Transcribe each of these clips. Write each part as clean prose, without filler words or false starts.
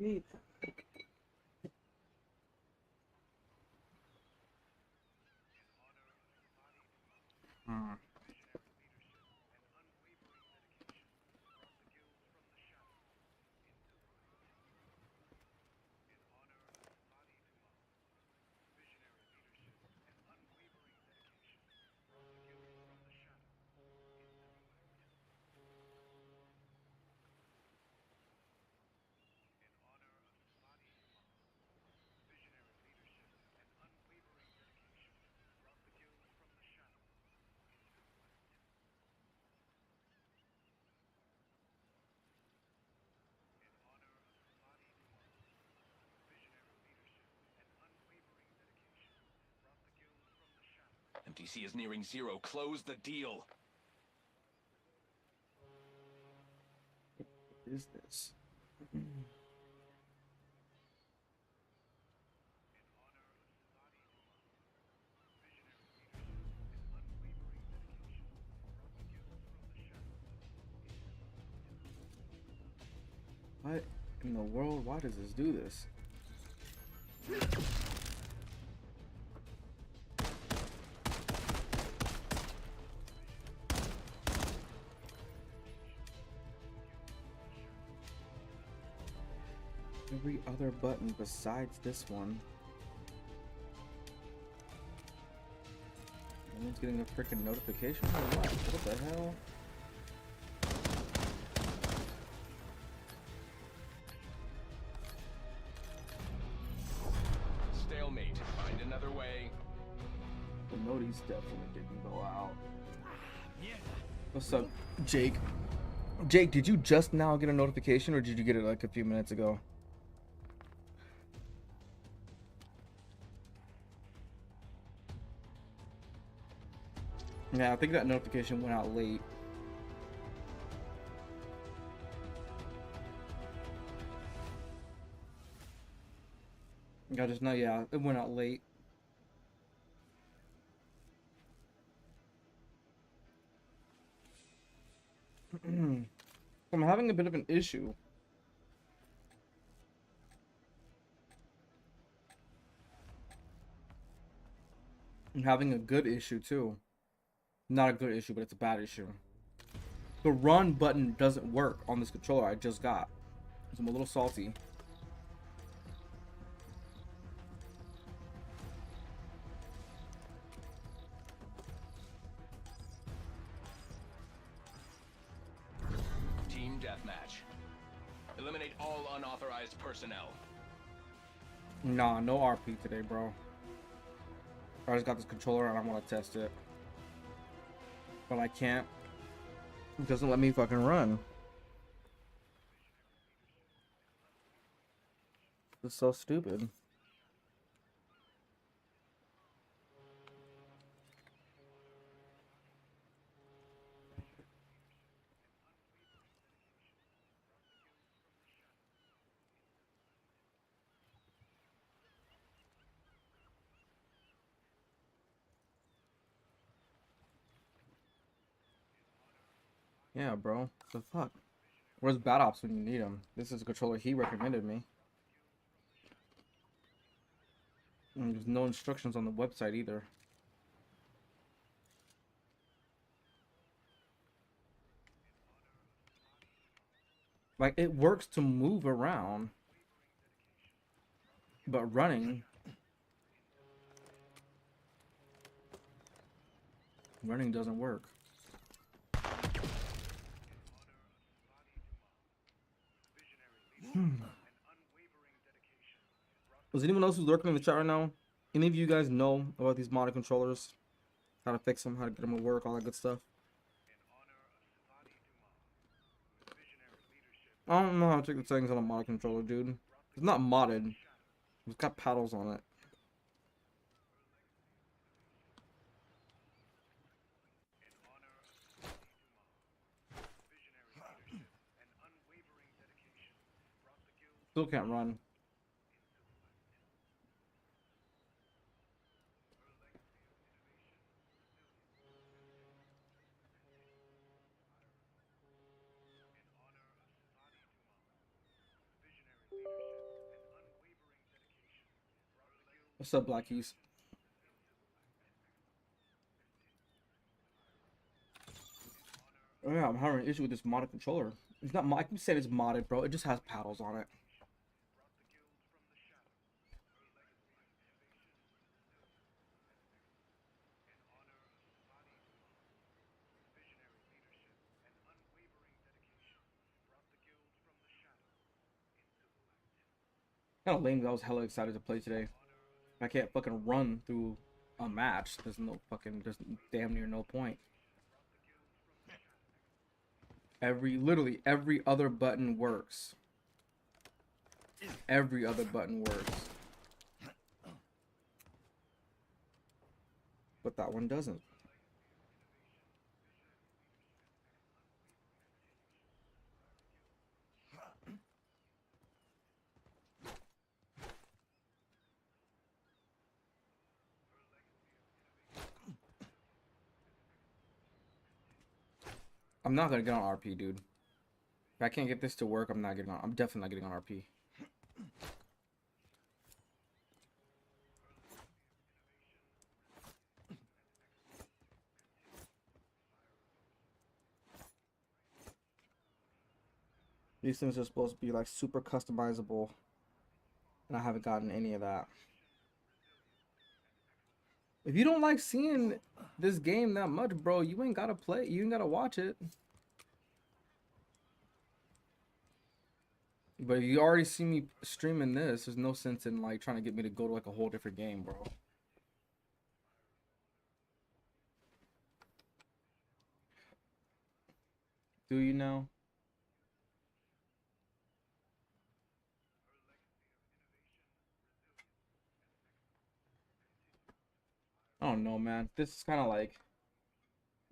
Yeet. Hmm. MTC is nearing zero. Close the deal. What is this? What in the world? Why does this do this? Every other button besides this one. No one's getting a freaking notification or what? What the hell? Stalemate. Find another way. The notice definitely didn't go out. What's up, Jake? Jake, did you just now get a notification or did you get it like a few minutes ago? Yeah, I think that notification went out late. I just know, yeah, it went out late. I'm having a bit of an issue. I'm having a good issue too. Not a good issue, but it's a bad issue. The run button doesn't work on this controller I just got. So I'm a little salty. Team deathmatch. Eliminate all unauthorized personnel. Nah, no RP today, bro. I just got this controller and I want to test it. But I can't. It doesn't let me fucking run. It's so stupid. Yeah, bro. The fuck? Where's Bad Ops when you need him? This is a controller he recommended me. And there's no instructions on the website either. Like, it works to move around. But running doesn't work. Does anyone else who's lurking in the chat right now? Any of you guys know about these modded controllers? How to fix them, how to get them to work, all that good stuff? I don't know how to take the settings on a modded controller, dude. It's not modded. It's got paddles on it. Still can't run. What's up, Black Keys? Oh yeah, I'm having an issue with this modded controller. It's not mod. I keep saying it's modded, bro. It just has paddles on it. Kind of lame. I was hella excited to play today. I can't fucking run through a match. There's damn near no point. Literally every other button works. Every other button works. But that one doesn't. I'm not gonna get on RP, dude. If I can't get this to work, I'm definitely not getting on RP. These things are supposed to be like super customizable, and I haven't gotten any of that. If you don't like seeing this game that much, bro, you ain't gotta play. You ain't gotta watch it. But if you already see me streaming this, there's no sense in like trying to get me to go to like a whole different game, bro. Do you now? I don't know, man. This is kind of like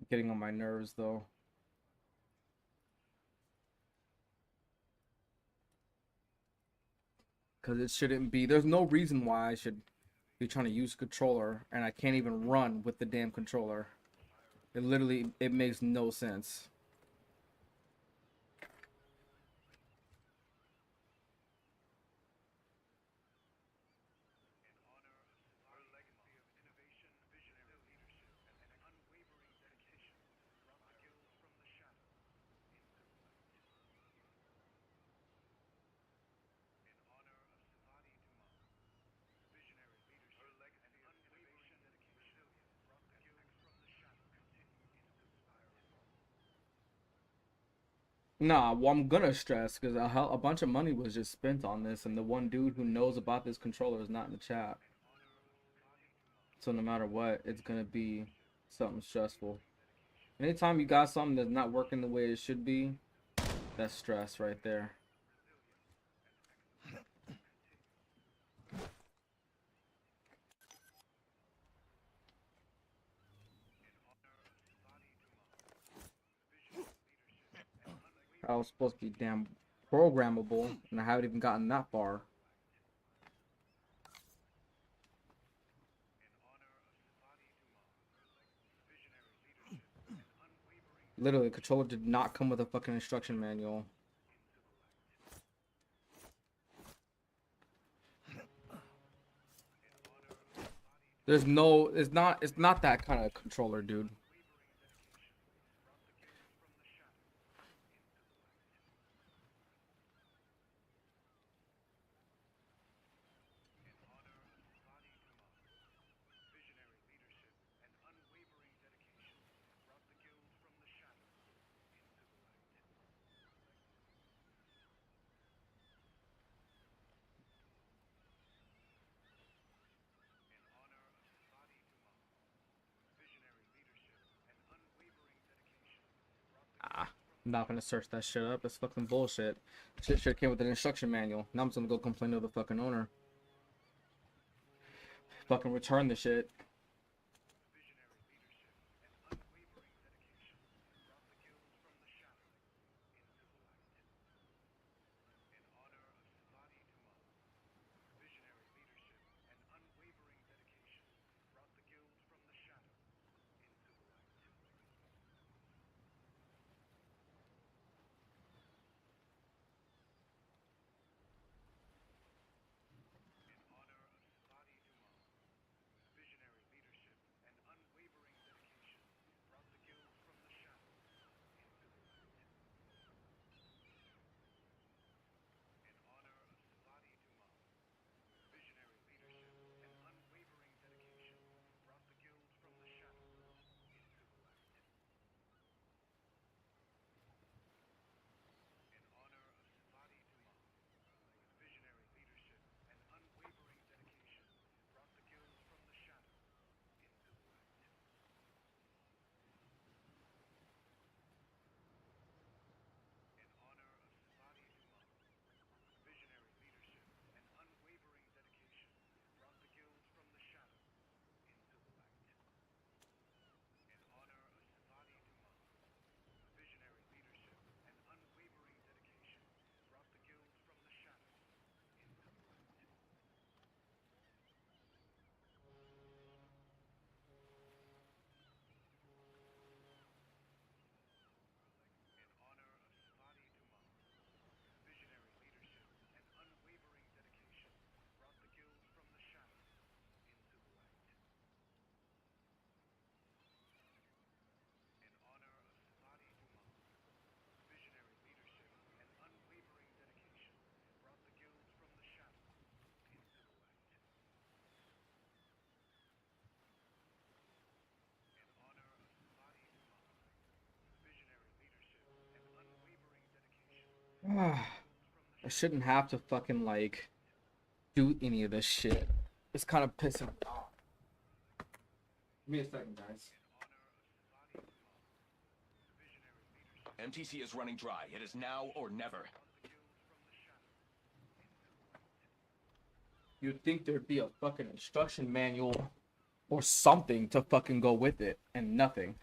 getting on my nerves, though. Because it shouldn't be. There's no reason why I should be trying to use controller and I can't even run with the damn controller. It makes no sense. Nah, well, I'm gonna stress because a bunch of money was just spent on this, and the one dude who knows about this controller is not in the chat. So no matter what, it's gonna be something stressful. Anytime you got something that's not working the way it should be, that's stress right there. I was supposed to be damn programmable, and I haven't even gotten that far. Literally, the controller did not come with a fucking instruction manual. It's not that kind of controller, dude. Ah, I'm not gonna search that shit up. That's fucking bullshit. Shit came with an instruction manual. Now I'm just gonna go complain to the fucking owner. Fucking return the shit. I shouldn't have to fucking like do any of this shit. It's kind of pissing me off. Give me a second, guys. MTC is running dry. It is now or never. You'd think there'd be a fucking instruction manual or something to fucking go with it, and nothing.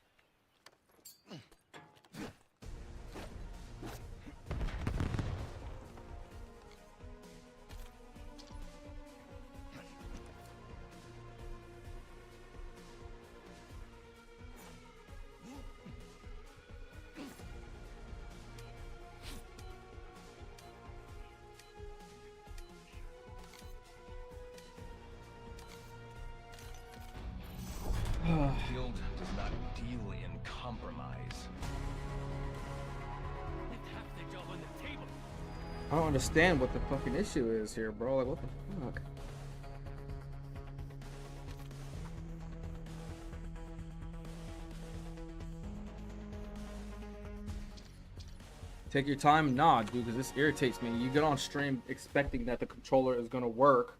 Guild does not deal in compromise. I don't understand what the fucking issue is here, bro. Like, what the fuck? Take your time? Nah, dude, because this irritates me. You get on stream expecting that the controller is gonna work.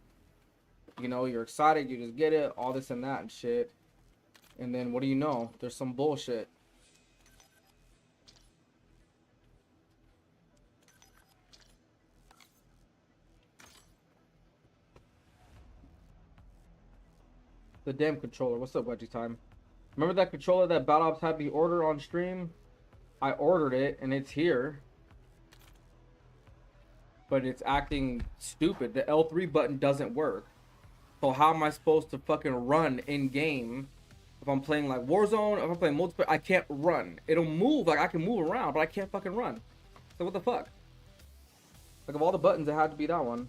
You know, you're excited, you just get it, all this and that and shit. And then what do you know? There's some bullshit. The damn controller. What's up, Wedgie Time? Remember that controller that Battle Ops had me order on stream? I ordered it and it's here. But it's acting stupid. The L3 button doesn't work. So how am I supposed to fucking run in game? If I'm playing like Warzone, if I'm playing multiplayer, I can't run. It'll move, like I can move around, but I can't fucking run. So what the fuck? Like of all the buttons, it had to be that one.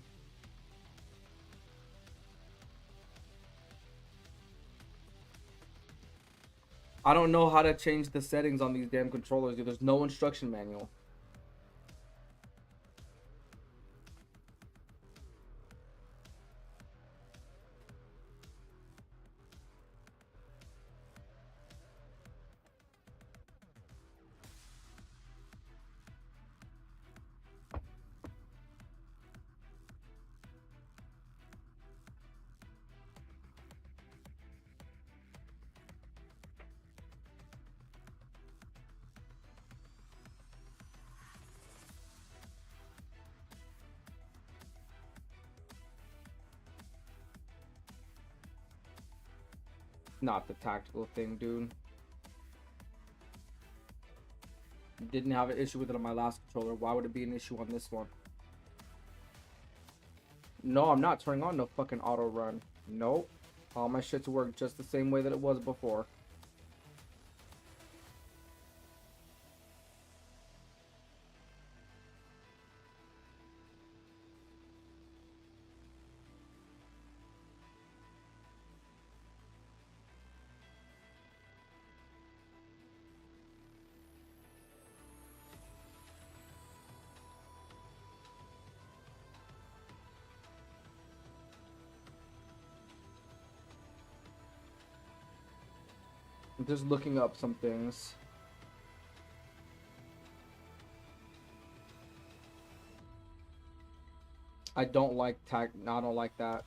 I don't know how to change the settings on these damn controllers, dude. There's no instruction manual. Not the tactical thing, dude. Didn't have an issue with it on my last controller. Why would it be an issue on this one? No, I'm not turning on no fucking auto run. Nope. All my shit's work just the same way that it was before. I'm just looking up some things. I don't like no, I don't like that.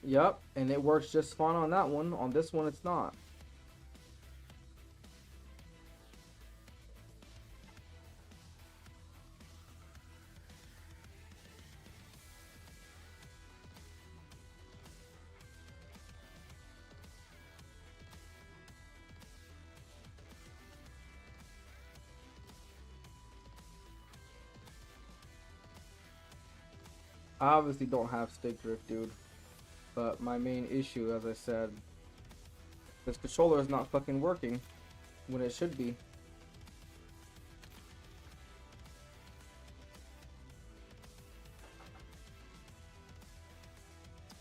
Yep, and it works just fine on that one. On this one, it's not. I obviously don't have stick drift, dude. But my main issue, as I said, this controller is not fucking working when it should be.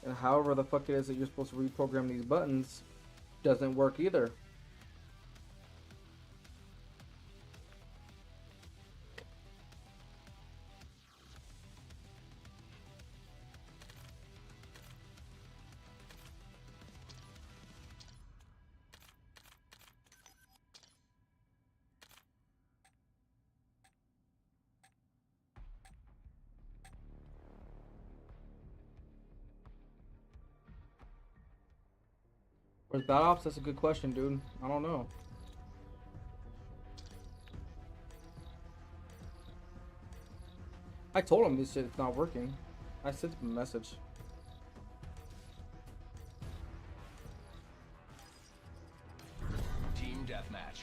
And however the fuck it is that you're supposed to reprogram these buttons, Doesn't work either. Where's Bad Ops? That's a good question, dude. I don't know. I told him this shit's not working. I sent him a message. Team deathmatch.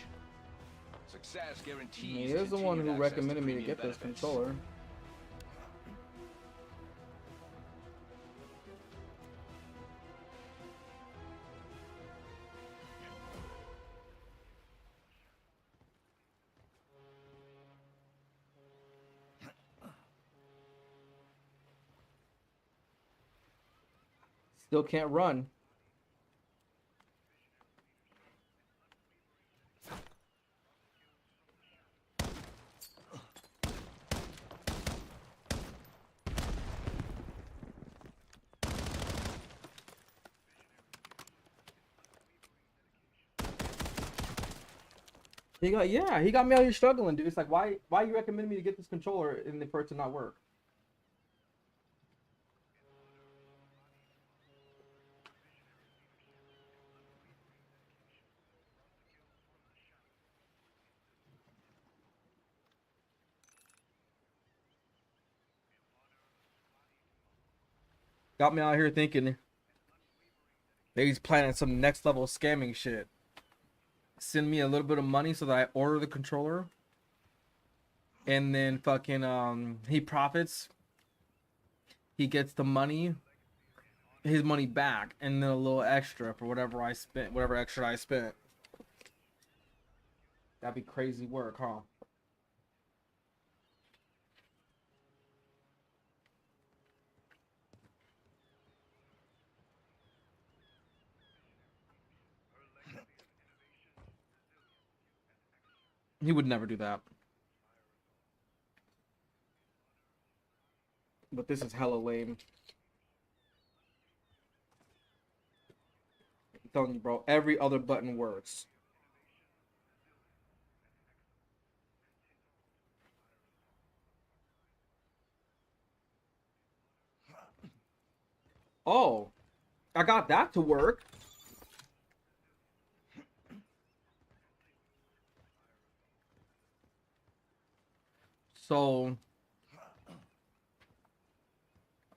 Success guarantees. He is the one who continued access recommended me to premium get this benefits. controller. Still can't run. He got me out here struggling, dude. It's like, why you recommend me to get this controller and for it to not work? Got me out here thinking that he's planning some next level scamming shit. Send me a little bit of money so that I order the controller, and then fucking he profits. He gets the money, his money back, and then a little extra for whatever I spent, whatever extra I spent. That'd be crazy work, huh? He would never do that. But this is hella lame. I'm telling you, bro. Every other button works. Oh, I got that to work. So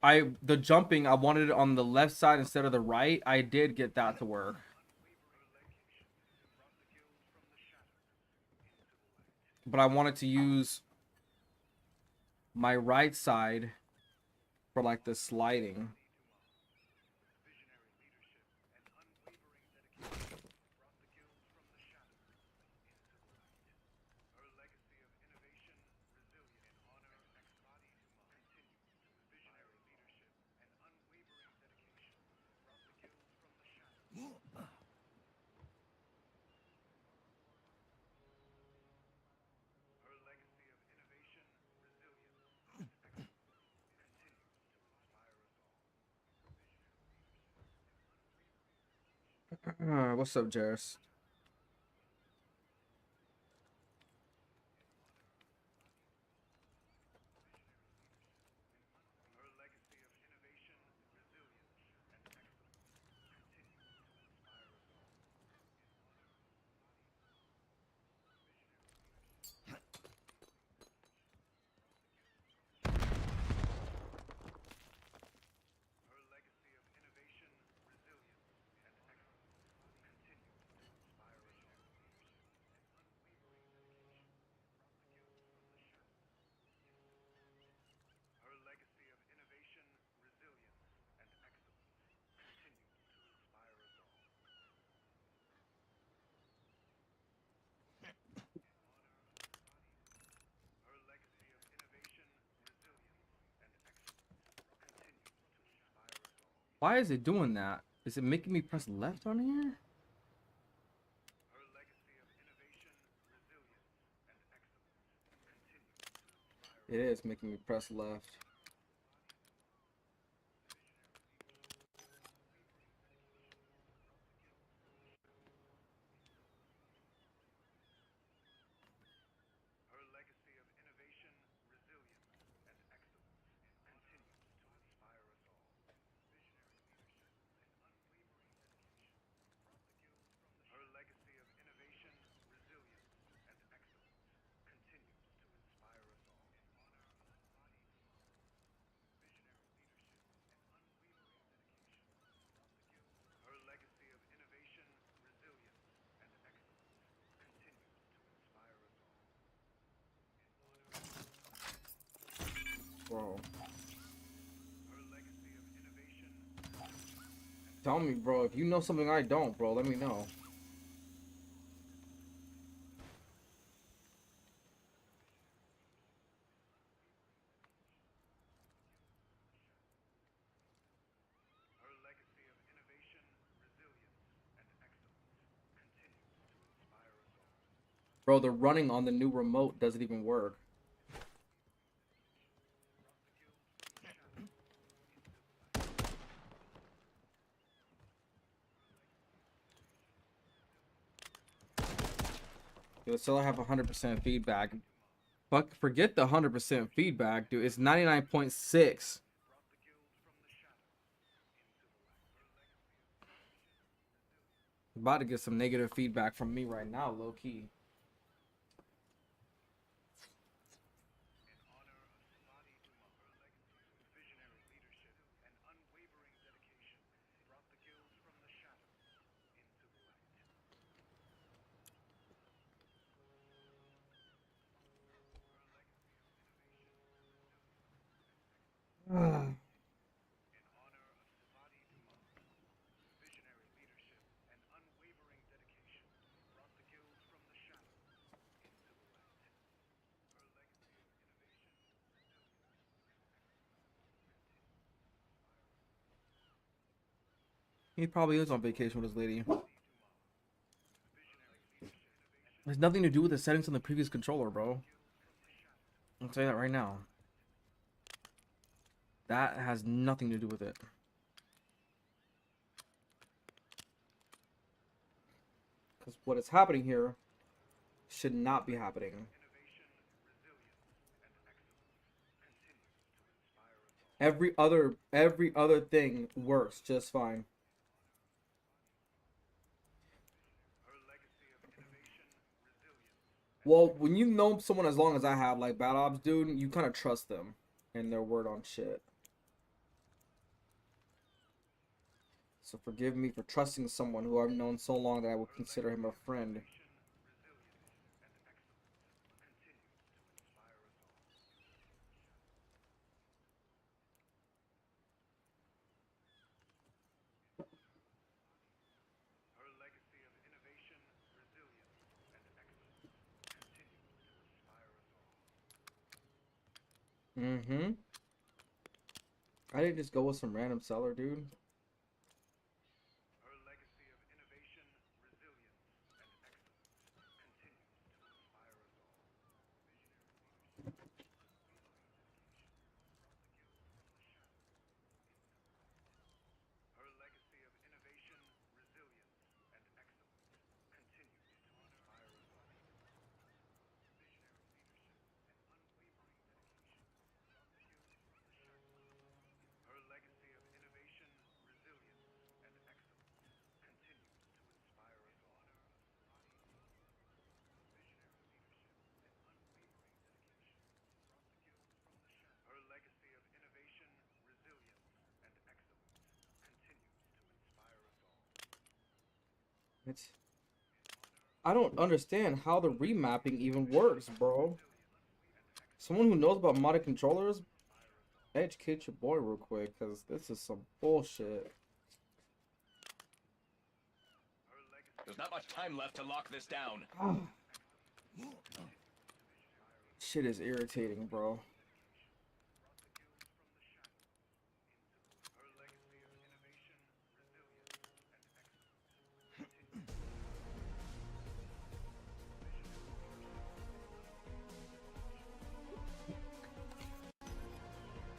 the jumping, I wanted it on the left side instead of the right. I did get that to work. But I wanted to use my right side for like the sliding. What's up, Jairus? Why is it doing that? Is it making me press left on here? It is making me press left. Bro. Tell me, bro. If you know something I don't, bro, let me know. Bro, the running on the new remote doesn't even work. Dude, still have 100% feedback. But forget the 100% feedback, dude. It's 99.6. About to get some negative feedback from me right now, low key. He probably is on vacation with his lady. There's nothing to do with the settings on the previous controller, bro. I'll tell you that right now. That has nothing to do with it. Because what is happening here should not be happening. Every other thing works just fine. Well, when you know someone as long as I have, like Bad Ops, dude, you kind of trust them and their word on shit. So forgive me for trusting someone who I've known so long that I would consider him a friend. Mm-hmm. I didn't just go with some random seller, dude. It's I don't understand how the remapping even works, bro. Someone who knows about modded controllers, educate your boy real quick, because this is some bullshit. There's not much time left to lock this down. Shit is irritating, bro.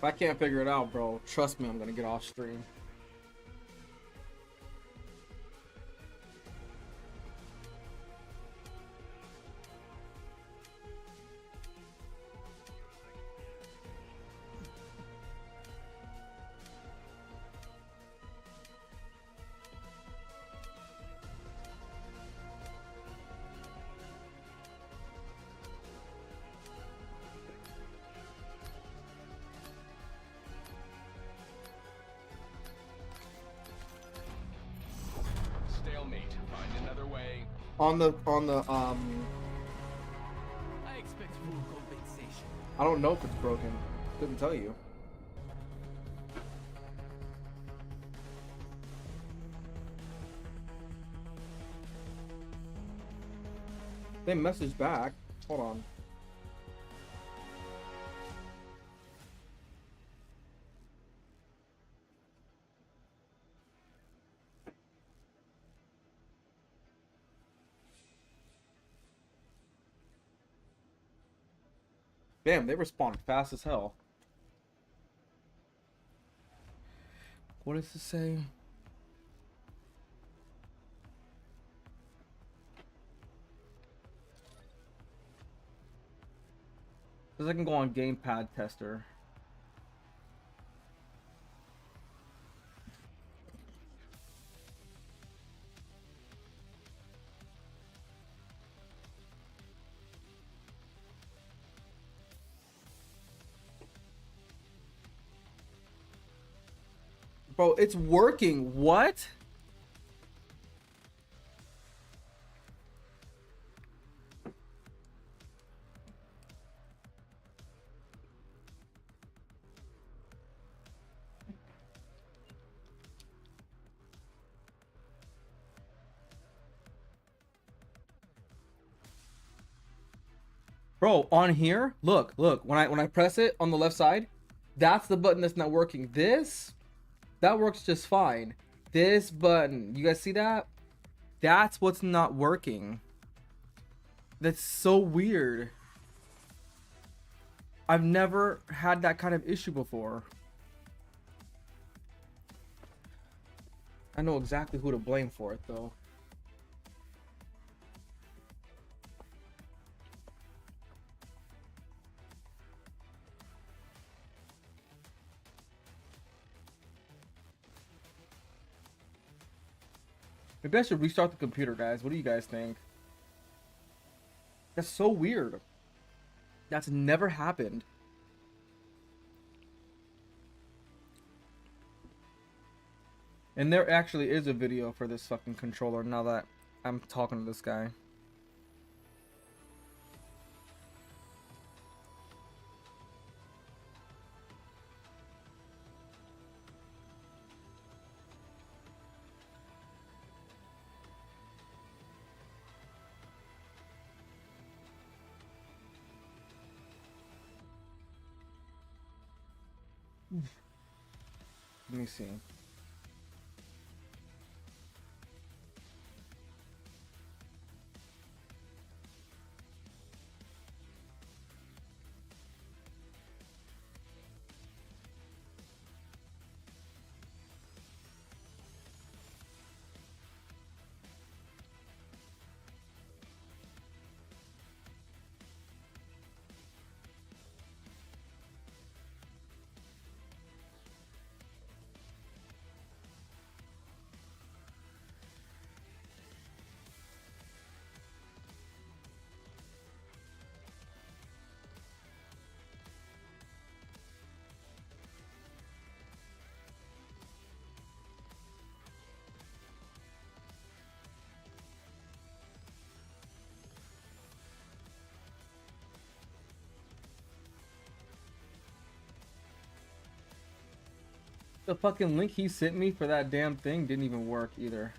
If I can't figure it out, bro, trust me, I'm gonna get off stream. Stalemate. Find another way. On the I expect full compensation. I don't know if it's broken. Couldn't tell you. They messaged back. Hold on. Damn, they respond fast as hell. What does it say? Says I can go on gamepad tester. Bro, it's working. What? Bro, on here, look, when I press it on the left side, that's the button that's not working. This, that works just fine. This button, you guys see that? That's what's not working. That's so weird. I've never had that kind of issue before. I know exactly who to blame for it though. Maybe I should restart the computer, guys. What do you guys think? That's so weird. That's never happened. And there actually is a video for this fucking controller now that I'm talking to this guy. Let me see. The fucking link he sent me for that damn thing didn't even work either.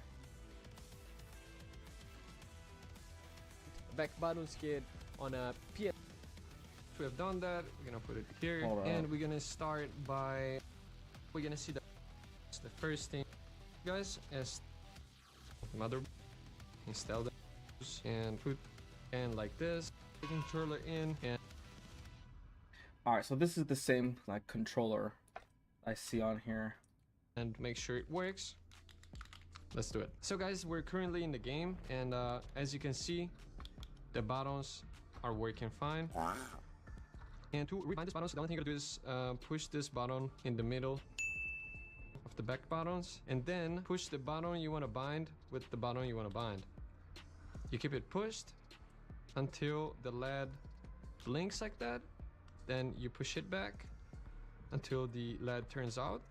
Back button skid on a PS. We have done that. We're gonna put it here, and we're gonna start by. We're gonna see the first thing, guys, is mother. Install them and put and like this. The controller in and. All right, so this is the same like controller I see on here. And make sure it works. Let's do it. So guys, we're currently in the game, and as you can see, the buttons are working fine. And to rebind these buttons, the only thing you gotta do is push this button in the middle of the back buttons, and then push the button you want to bind with the button you want to bind. You keep it pushed until the LED blinks like that, then you push it back until the LED turns out,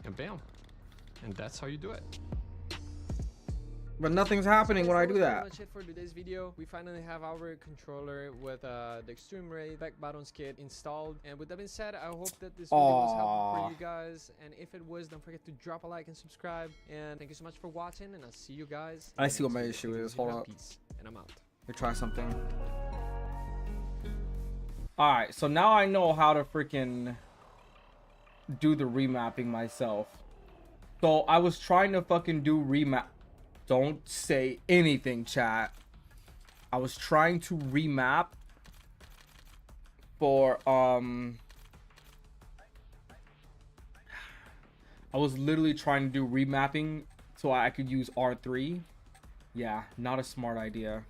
and bam, and that's how you do it. But nothing's happening when I do that. That's pretty much it for today's video. We finally have our controller with the Extreme Ray back buttons kit installed. And with that being said, I hope that this video was helpful for you guys. And if it was, don't forget to drop a like and subscribe. And thank you so much for watching. And I'll see you guys. I see what my issue is. Hold up. Peace. And I'm out. Let me try something. Alright, so now I know how to freaking do the remapping myself. So I was trying to fucking do remap. Don't say anything, chat. I was trying to remap for I was literally trying to do remapping so I could use R3. Yeah, not a smart idea.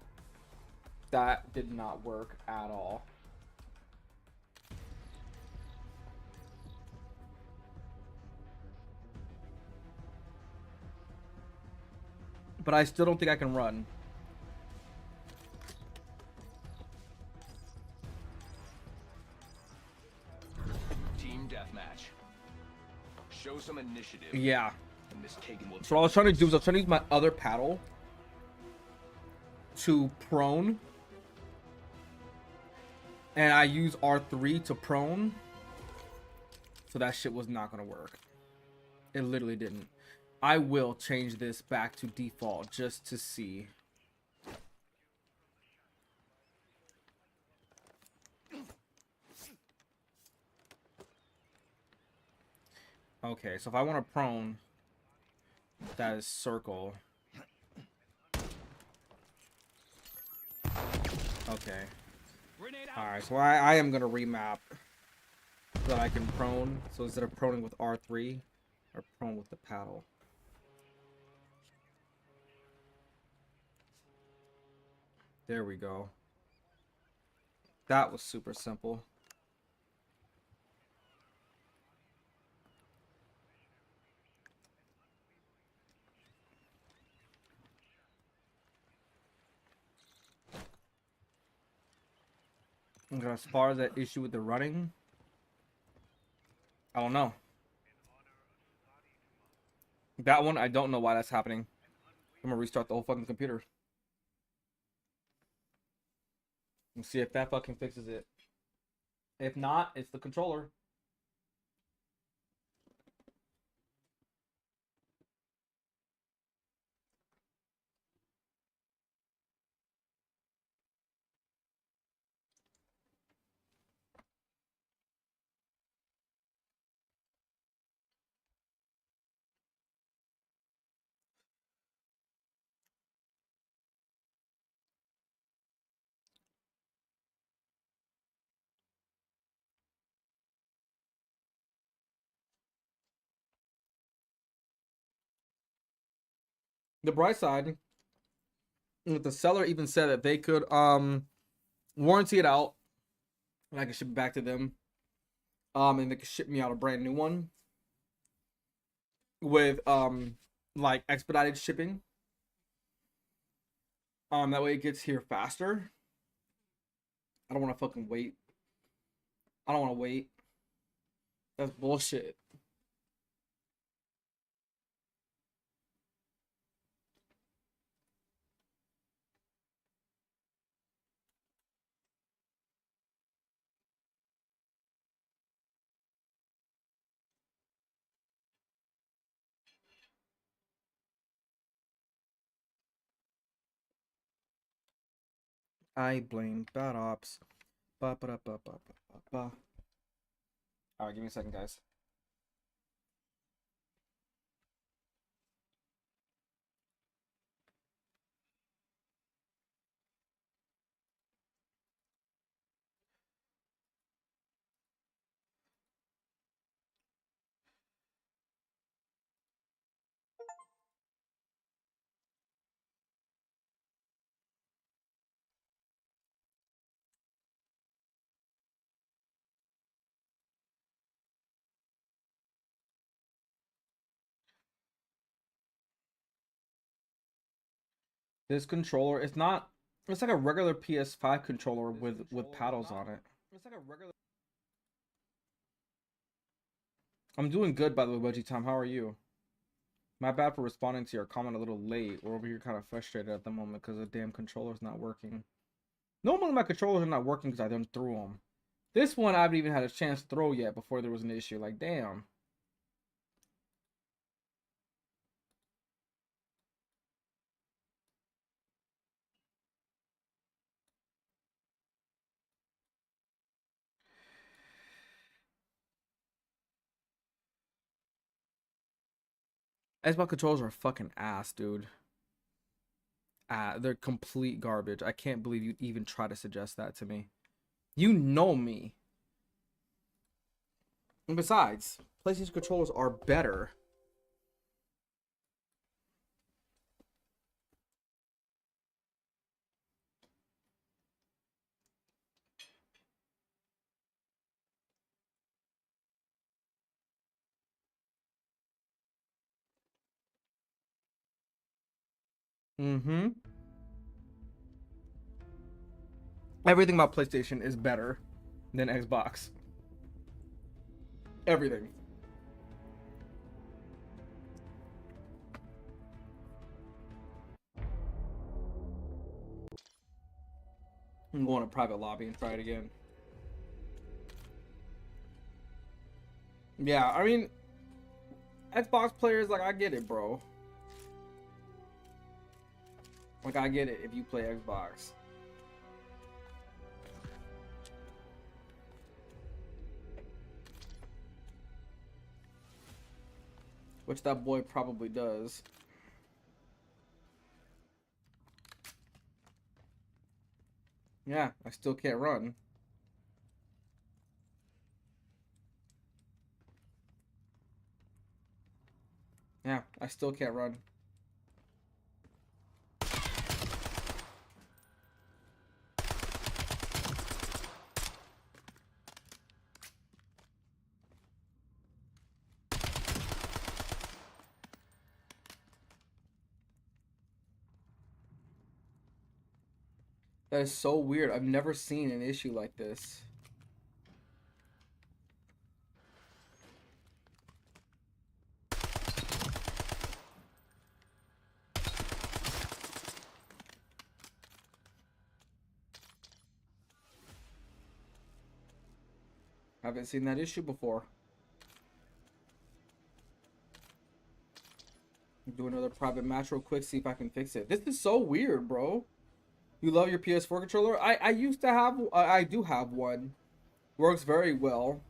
That did not work at all. But I still don't think I can run. Team deathmatch. Show some initiative. Yeah. And this Kagan will So what I was trying to do is I was trying to use my other paddle to prone. And I use R3 to prone. So that shit was not going to work. It literally didn't. I will change this back to default just to see. Okay, so if I want to prone, that is circle. Okay. Alright, so I am going to remap so that I can prone. So instead of proning with R3, or prone with the paddle. There we go. That was super simple. And as far as that issue with the running, I don't know. That one, I don't know why that's happening. I'm gonna restart the whole fucking computer. And see if that fucking fixes it. If not, it's the controller. The bright side, the seller even said that they could warranty it out, and I can ship it back to them. And they could ship me out a brand new one with like expedited shipping. That way it gets here faster. I don't want to fucking wait. I don't want to wait. That's bullshit. I blame bad ops. Ba, ba, da, ba, ba, ba, ba, ba. Alright, give me a second, guys. This controller, it's not. It's like a regular PS5 controller with paddles on it. It's like a regular. I'm doing good, by the way, Budgie Time. How are you? My bad for responding to your comment a little late. We're over here kind of frustrated at the moment because the damn controller's not working. Normally my controllers are not working because I done threw them. This one I haven't even had a chance to throw yet before there was an issue. Like, damn. Xbox controllers are fucking ass, dude. They're complete garbage. I can't believe you'd even try to suggest that to me. You know me. And besides, PlayStation controllers are better. Mm-hmm. Everything about PlayStation is better than Xbox. Everything. I'm going to private lobby and try it again. Yeah, I mean, Xbox players, like, I get it, bro. Like, I get it if you play Xbox. Which that boy probably does. Yeah, I still can't run. Yeah, I still can't run. That is so weird. I've never seen an issue like this. Haven't seen that issue before. Do another private match real quick, see if I can fix it. This is so weird, bro. You love your PS4 controller? I used to have, I do have one. Works very well.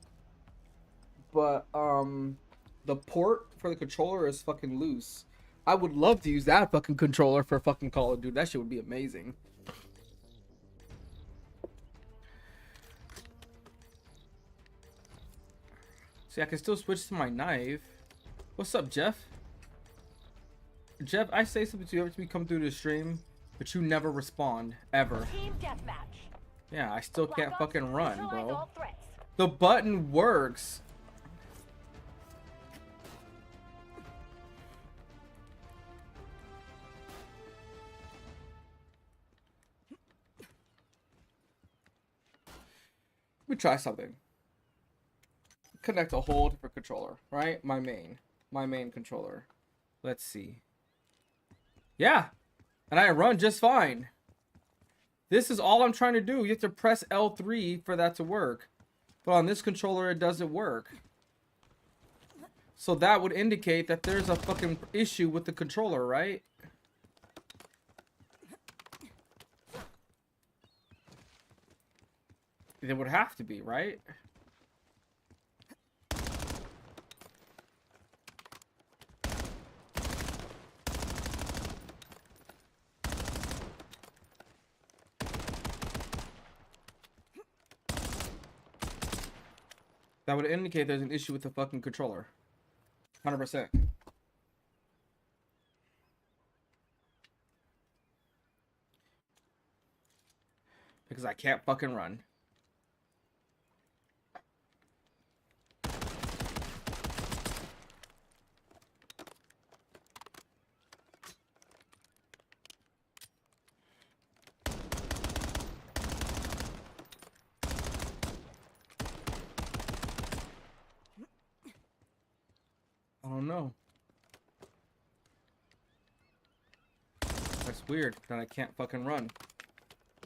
But, the port for the controller is fucking loose. I would love to use that fucking controller for fucking Call of Duty. That shit would be amazing. See, I can still switch to my knife. What's up, Jeff? Jeff, I say something to you every time you come through the stream, but you never respond, ever. Team deathmatch. Yeah, I still can't Black Ops, fucking run, neutralize bro. all threats. The button works. Let me try something. Connect a whole different controller, right? My main controller. Let's see. Yeah, and I run just fine. This is all I'm trying to do. You have to press L3 for that to work. But on this controller, it doesn't work. So that would indicate that there's a fucking issue with the controller, right? It would have to be, right? That would indicate there's an issue with the fucking controller. 100%. Because I can't fucking run. know. That's weird that I can't fucking run.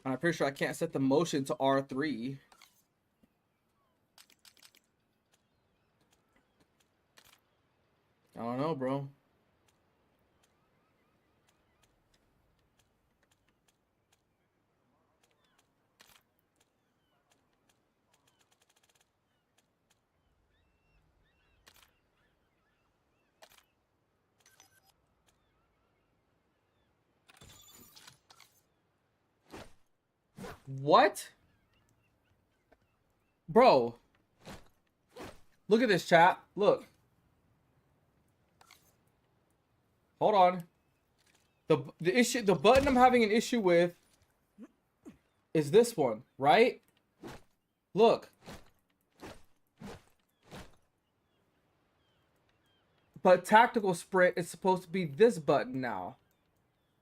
And I'm pretty sure I can't set the motion to R3. I don't know, bro. What? Bro. Look at this, chat. Look. Hold on. The button I'm having an issue with is this one, right? Look. But tactical sprint is supposed to be this button now.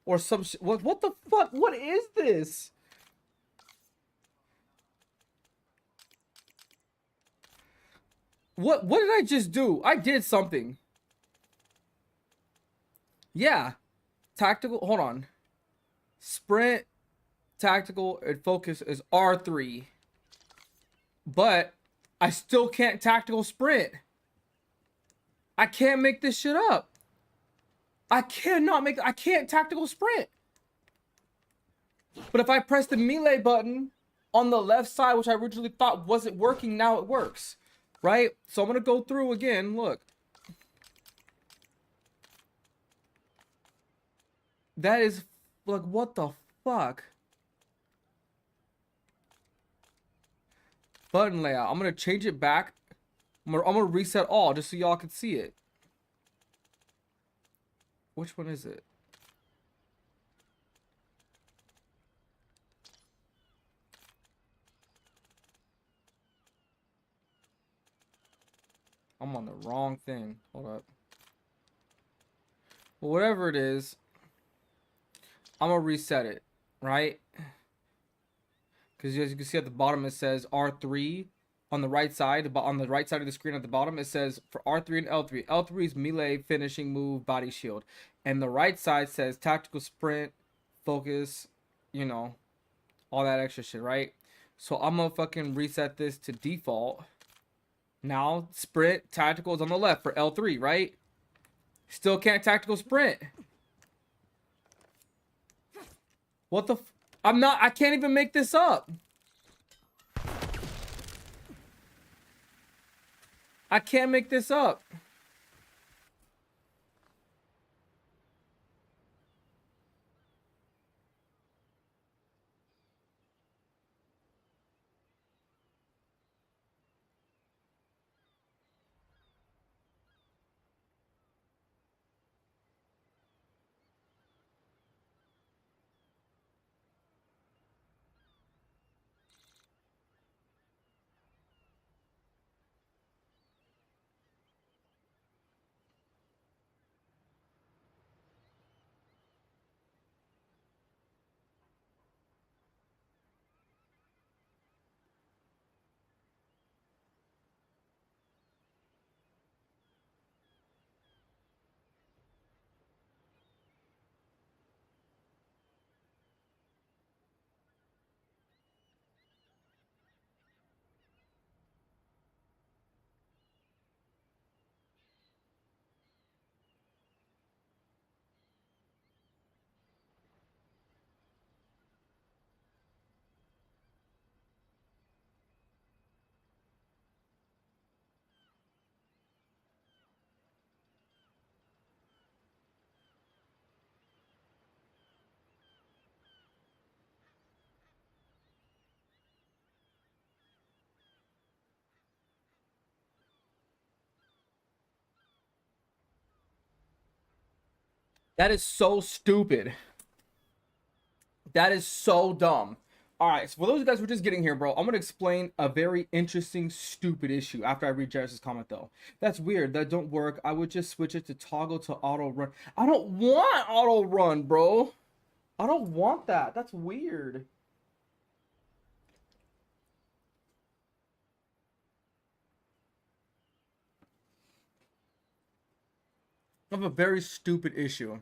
Or some shit. What the fuck? What is this? What did I just do? I did something. Yeah. Tactical, hold on. Sprint, tactical, and focus is R3. But I still can't tactical sprint. I can't make this shit up. I can't tactical sprint. But if I press the melee button on the left side, which I originally thought wasn't working, now it works. Right? So I'm going to go through again. Look. That is, like, what the fuck? Button layout. I'm going to change it back. I'm gonna reset all just so y'all can see it. Which one is it? I'm on the wrong thing. Hold up. Well, whatever it is, I'm gonna reset it, right? Because as you can see at the bottom, it says R3 on the right side. On the right side of the screen at the bottom, it says for R3 and L3. L3 is melee, finishing move, body shield. And the right side says tactical sprint, focus, you know, all that extra shit, right? So I'm gonna fucking reset this to default. Now, sprint, tactical is on the left for L3, right? Still can't tactical sprint. What the I can't even make this up. I can't make this up. That is so stupid. That is so dumb. All right, so for those of you guys who are just getting here, bro, I'm going to explain a very interesting, stupid issue after I read Jairus' comment, though. That's weird. That don't work. I would just switch it to toggle to auto run. I don't want auto run, bro. I don't want that. That's weird. I have a very stupid issue.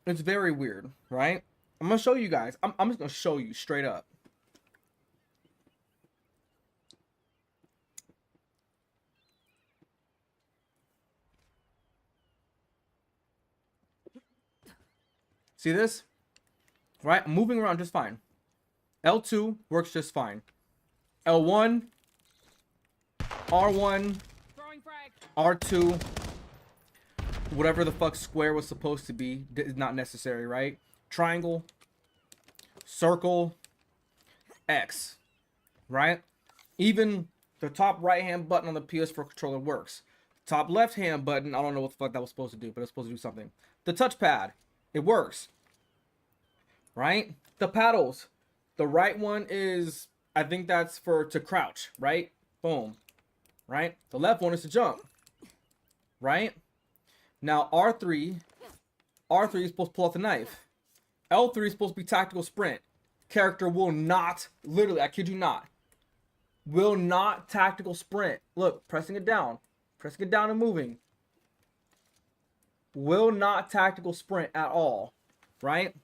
It's very weird, right? I'm gonna show you guys. I'm just gonna show you straight up. See this? Right? I'm moving around just fine. L2 works just fine. L1, R1, R2, whatever the fuck square was supposed to be is not necessary, right? Triangle, circle, X, right? Even the top right hand button on the PS4 controller works. Top left hand button, I don't know what the fuck that was supposed to do, but it's supposed to do something. The touchpad, it works, right? The paddles, the right one is, I think that's to crouch, right? Boom, right? The left one is to jump, right? Now R3 is supposed to pull out the knife. L3 is supposed to be tactical sprint. Character will not, literally, I kid you not, will not tactical sprint. Look, pressing it down and moving. Will not tactical sprint at all, right?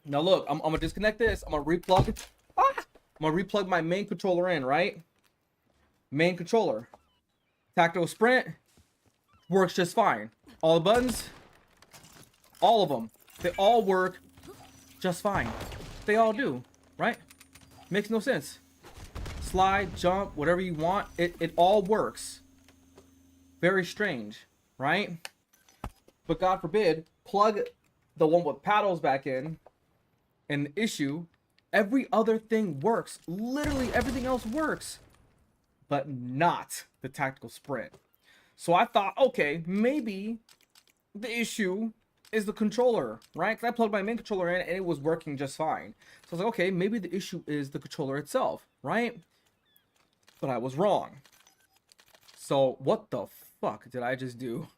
Now look, I'm gonna disconnect this. I'm gonna replug it. I'm gonna replug my main controller in, right? Main controller. Tactical sprint works just fine. All the buttons, all of them, they all work just fine. They all do, right? Makes no sense. Slide, jump, whatever you want, it all works. Very strange, right? But God forbid, plug the one with paddles back in, and the issue, every other thing works. Literally everything else works, but not the tactical sprint. So I thought, okay, maybe the issue is the controller, right? Because I plugged my main controller in and it was working just fine. So I was like, okay, maybe the issue is the controller itself, right? But I was wrong. So what the fuck did I just do?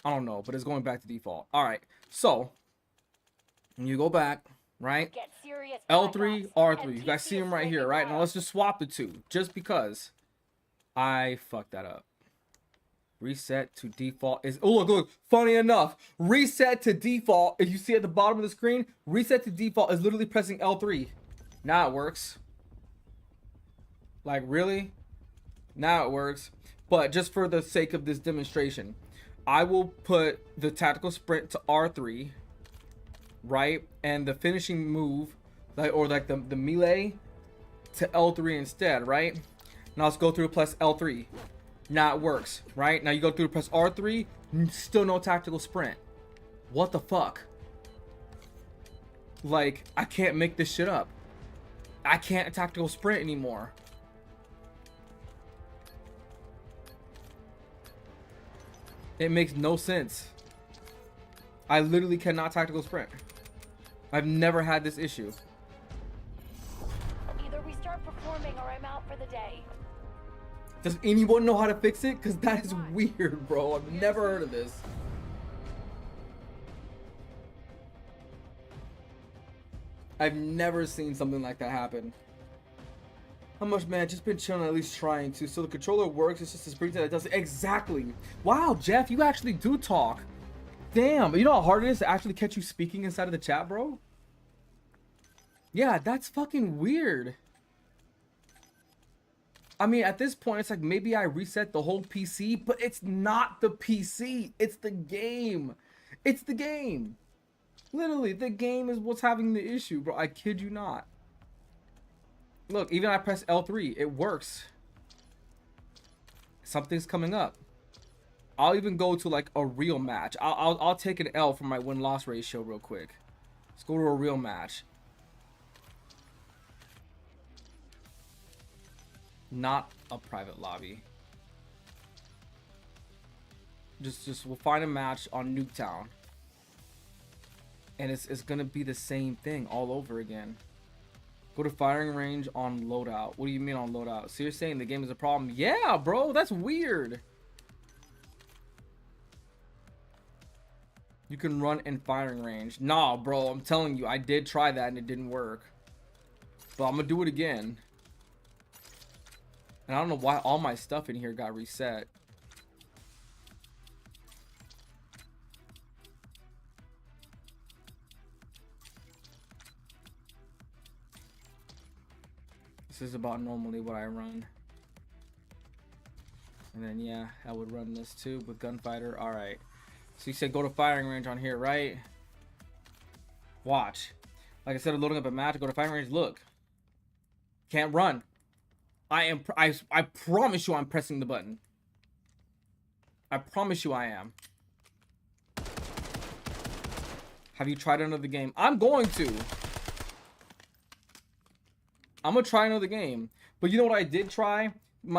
I don't know, but it's going back to default. All right, so when you go back, right? L3, R3. You guys see them right here, right? Now let's just swap the two, just because I fucked that up. Reset to default is, oh look, funny enough, reset to default, if you see at the bottom of the screen, reset to default is literally pressing L3. Now it works. Like, really? Now it works. But just for the sake of this demonstration, I will put the tactical sprint to R3, right? And the finishing move, like the melee, to L3 instead, right? Now let's go through and press L3. Now it works, right? Now you go through and press R3, still no tactical sprint. What the fuck? Like, I can't make this shit up. I can't tactical sprint anymore. It makes no sense. I literally cannot tactical sprint. I've never had this issue. Either we start performing or I'm out for the day. Does anyone know how to fix it? Because that is weird, bro. I've never heard of this. I've never seen something like that happen. How much, man? Just been chilling, at least trying to. So the controller works. It's just a spring that does it. Exactly. Wow, Jeff, you actually do talk. Damn. You know how hard it is to actually catch you speaking inside of the chat, bro? Yeah, that's fucking weird. I mean, at this point, it's like maybe I reset the whole PC, but it's not the PC. It's the game. It's the game. Literally, the game is what's having the issue, bro. I kid you not. Look, even I press L3, it works. Something's coming up. I'll even go to like a real match. I'll take an L for my win-loss ratio real quick. Let's go to a real match. Not a private lobby. Just we'll find a match on Nuketown. And it's gonna be the same thing all over again. Go to firing range on loadout. What do you mean on loadout? So you're saying the game is a problem? Yeah, bro, that's weird. You can run in firing range. Nah, bro, I'm telling you, I did try that and it didn't work. But I'm gonna do it again. And I don't know why all my stuff in here got reset. This is about normally what I run. And then yeah, I would run this too with gunfighter. All right. So you said go to firing range on here, right? Watch. Like I said, loading up a match. Go to firing range. Look. Can't run. I promise you, I'm pressing the button. I promise you, I am. Have you tried another game? I'm going to. I'm gonna try another game. But you know what I did try?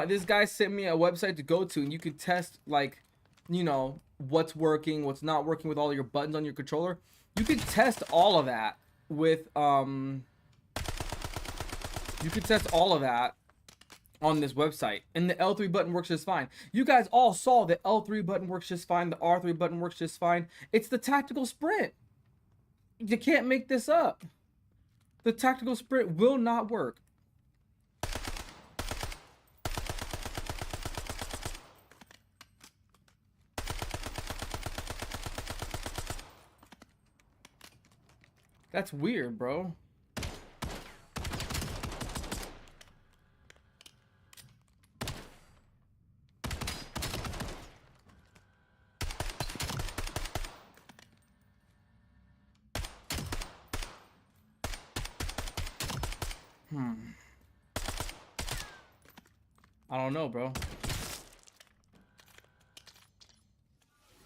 This guy sent me a website to go to, and you could test, like, you know, what's working, what's not working with all your buttons on your controller. You could test all of that with you could test all of that on this website, and the L3 button works just fine. You guys all saw the L3 button works just fine, the R3 button works just fine. It's the tactical sprint. You can't make this up. The tactical sprint will not work. That's weird, bro. I don't know, bro.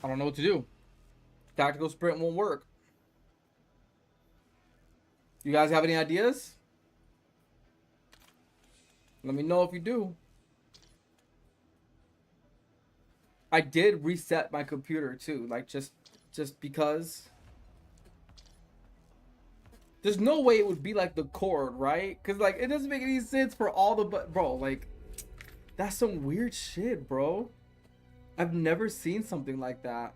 I don't know what to do. Tactical sprint won't work. You guys have any ideas? Let me know if you do. I did reset my computer too, like just because. There's no way it would be like the cord, right? Because like it doesn't make any sense for all the bro, like that's some weird shit, bro. I've never seen something like that.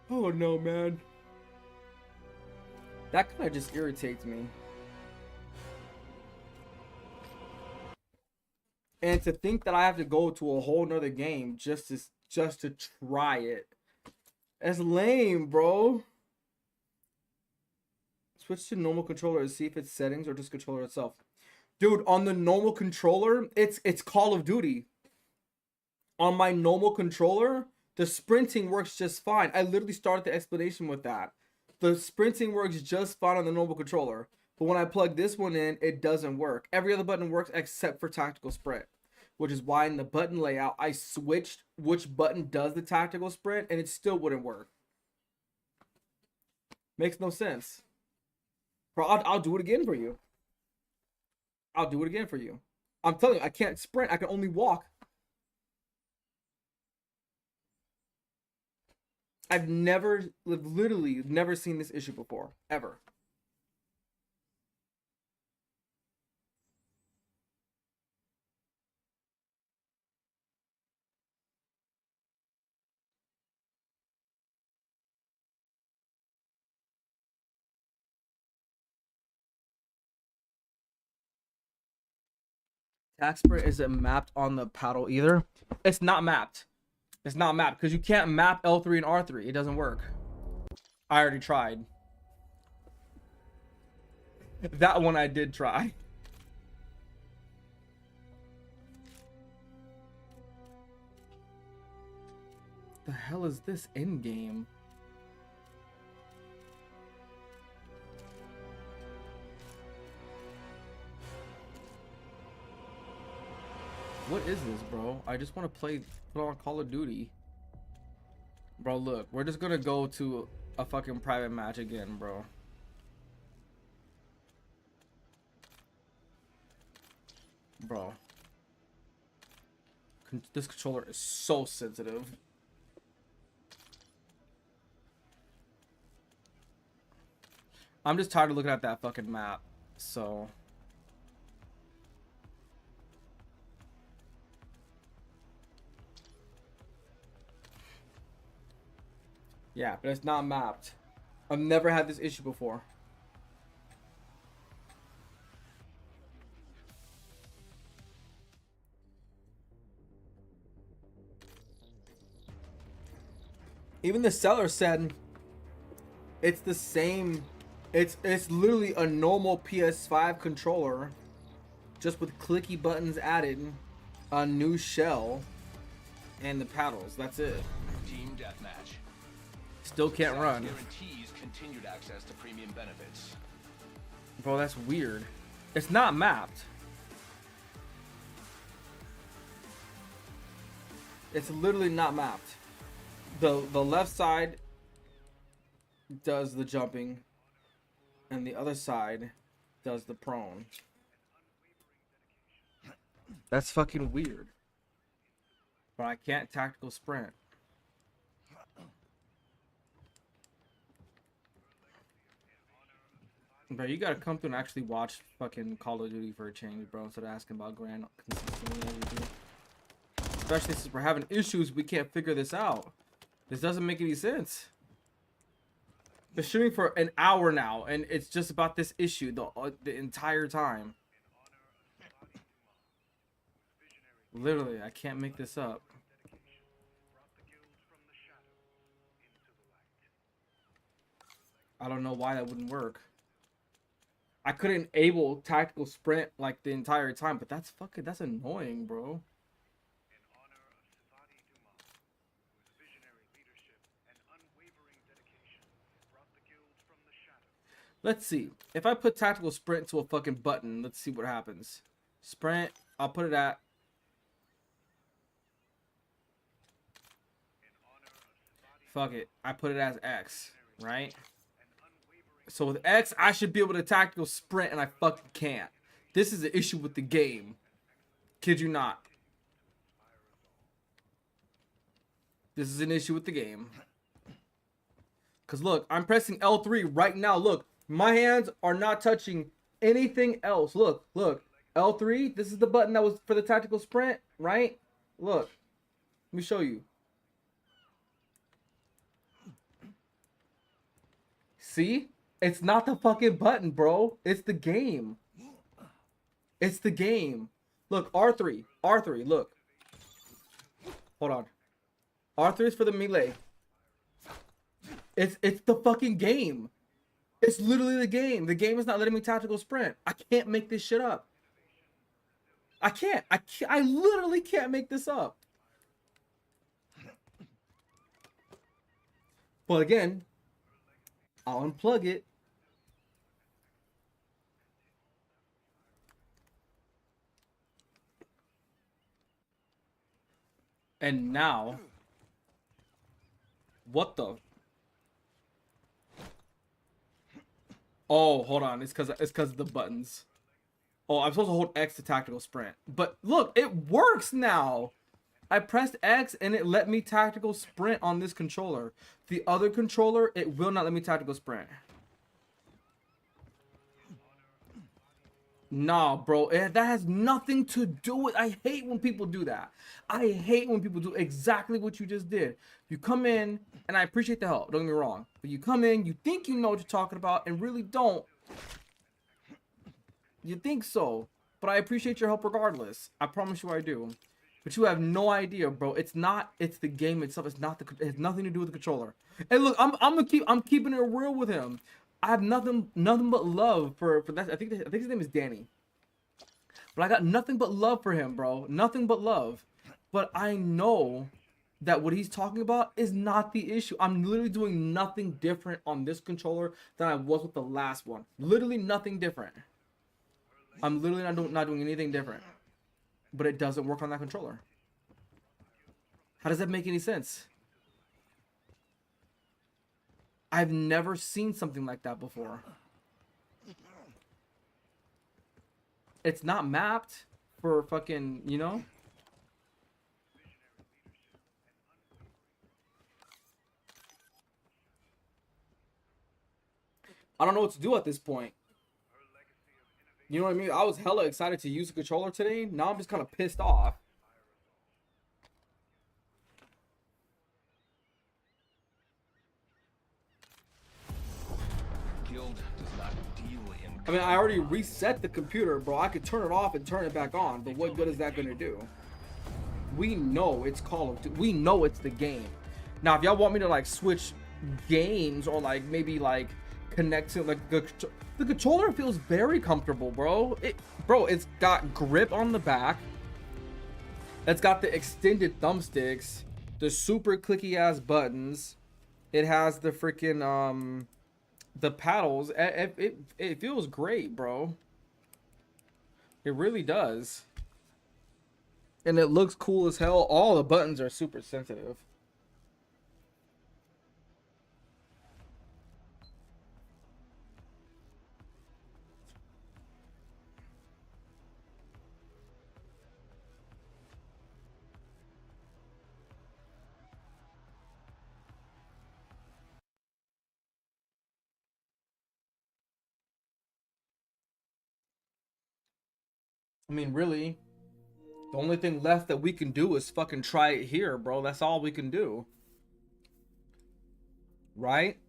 Oh no, man. That kind of just irritates me. And to think that I have to go to a whole nother game just to try it. That's lame, bro. Switch to normal controller to see if it's settings or just controller itself. Dude, on the normal controller, it's Call of Duty. On my normal controller, the sprinting works just fine. I literally started the explanation with that. The sprinting works just fine on the normal controller. But when I plug this one in, it doesn't work. Every other button works except for tactical sprint. Which is why in the button layout, I switched which button does the tactical sprint, and it still wouldn't work. Makes no sense. Bro, I'll do it again for you. I'll do it again for you. I'm telling you, I can't sprint. I can only walk. I've literally never seen this issue before. Ever. Tac sprint isn't mapped on the paddle either. It's not mapped. It's not mapped because you can't map L3 and R3. It doesn't work. I already tried. That one I did try. The hell is this in game? What is this, bro? I just want to put on Call of Duty. Bro, look, we're just gonna go to a fucking private match again, bro. Bro. This controller is so sensitive. I'm just tired of looking at that fucking map, so... Yeah, but it's not mapped. I've never had this issue before. Even the seller said it's the same It's literally a normal PS5 controller, just with clicky buttons added, a new shell, and the paddles. That's it. Team deathmatch. Still can't Saks run. Guarantees continued access to premium benefits. Bro, that's weird. It's not mapped. It's literally not mapped. The left side does the jumping, and the other side does the prone. That's fucking weird. But I can't tactical sprint. Bro, you gotta come through and actually watch fucking Call of Duty for a change, bro, instead of asking about grand consistently everything. Especially since we're having issues, we can't figure this out. This doesn't make any sense. Been shooting for an hour now, and it's just about this issue the entire time. Literally, I can't make this up. I don't know why that wouldn't work. I couldn't enable tactical sprint like the entire time, but that's annoying, bro. Let's see. If I put tactical sprint to a fucking button, let's see what happens. Sprint, I'll put it at. Fuck it. I put it as X, right? So with X, I should be able to tactical sprint, and I fucking can't. This is an issue with the game. Kid you not. This is an issue with the game. Because look, I'm pressing L3 right now. Look, my hands are not touching anything else. Look, look. L3, this is the button that was for the tactical sprint, right? Look. Let me show you. See? It's not the fucking button, bro. It's the game. It's the game. Look, R3. R3, look. Hold on. R3 is for the melee. It's the fucking game. It's literally the game. The game is not letting me tactical sprint. I can't make this shit up. I can't. I literally can't make this up. But again, I'll unplug it. And now, what the? Oh, hold on. It's because of the buttons. Oh, I'm supposed to hold X to tactical sprint. But look, it works now. I pressed X and it let me tactical sprint on this controller. The other controller, it will not let me tactical sprint. Nah, bro, that has nothing to do with. I hate when people do that. I hate when people do exactly what you just did. You come in, and I appreciate the help, don't get me wrong. But you come in, you think you know what you're talking about, and really don't. You think so, but I appreciate your help regardless. I promise you I do. But you have no idea, bro. It's the game itself. It has nothing to do with the controller. And look, I'm keeping it real with him. I have nothing but love for that. I think his name is Danny. But I got nothing but love for him, bro. Nothing but love. But I know that what he's talking about is not the issue. I'm literally doing nothing different on this controller than I was with the last one. Literally nothing different. I'm literally not doing anything different. But it doesn't work on that controller. How does that make any sense? I've never seen something like that before. It's not mapped for fucking, you know? I don't know what to do at this point. You know what I mean? I was hella excited to use the controller today. Now I'm just kind of pissed off. Guild does not deal in. I mean, I already reset the computer, bro. I could turn it off and turn it back on, but what good is that gonna do? We know it's Call of Duty. We know it's the game. Now, if y'all want me to like switch games or like maybe like connecting. Like the controller feels very comfortable, bro. It's got grip on the back. It's got the extended thumbsticks, the super clicky ass buttons. It has the freaking the paddles. It feels great, bro. It really does. And it looks cool as hell. All the buttons are super sensitive. I mean, really, the only thing left that we can do is fucking try it here, bro. That's all we can do. Right?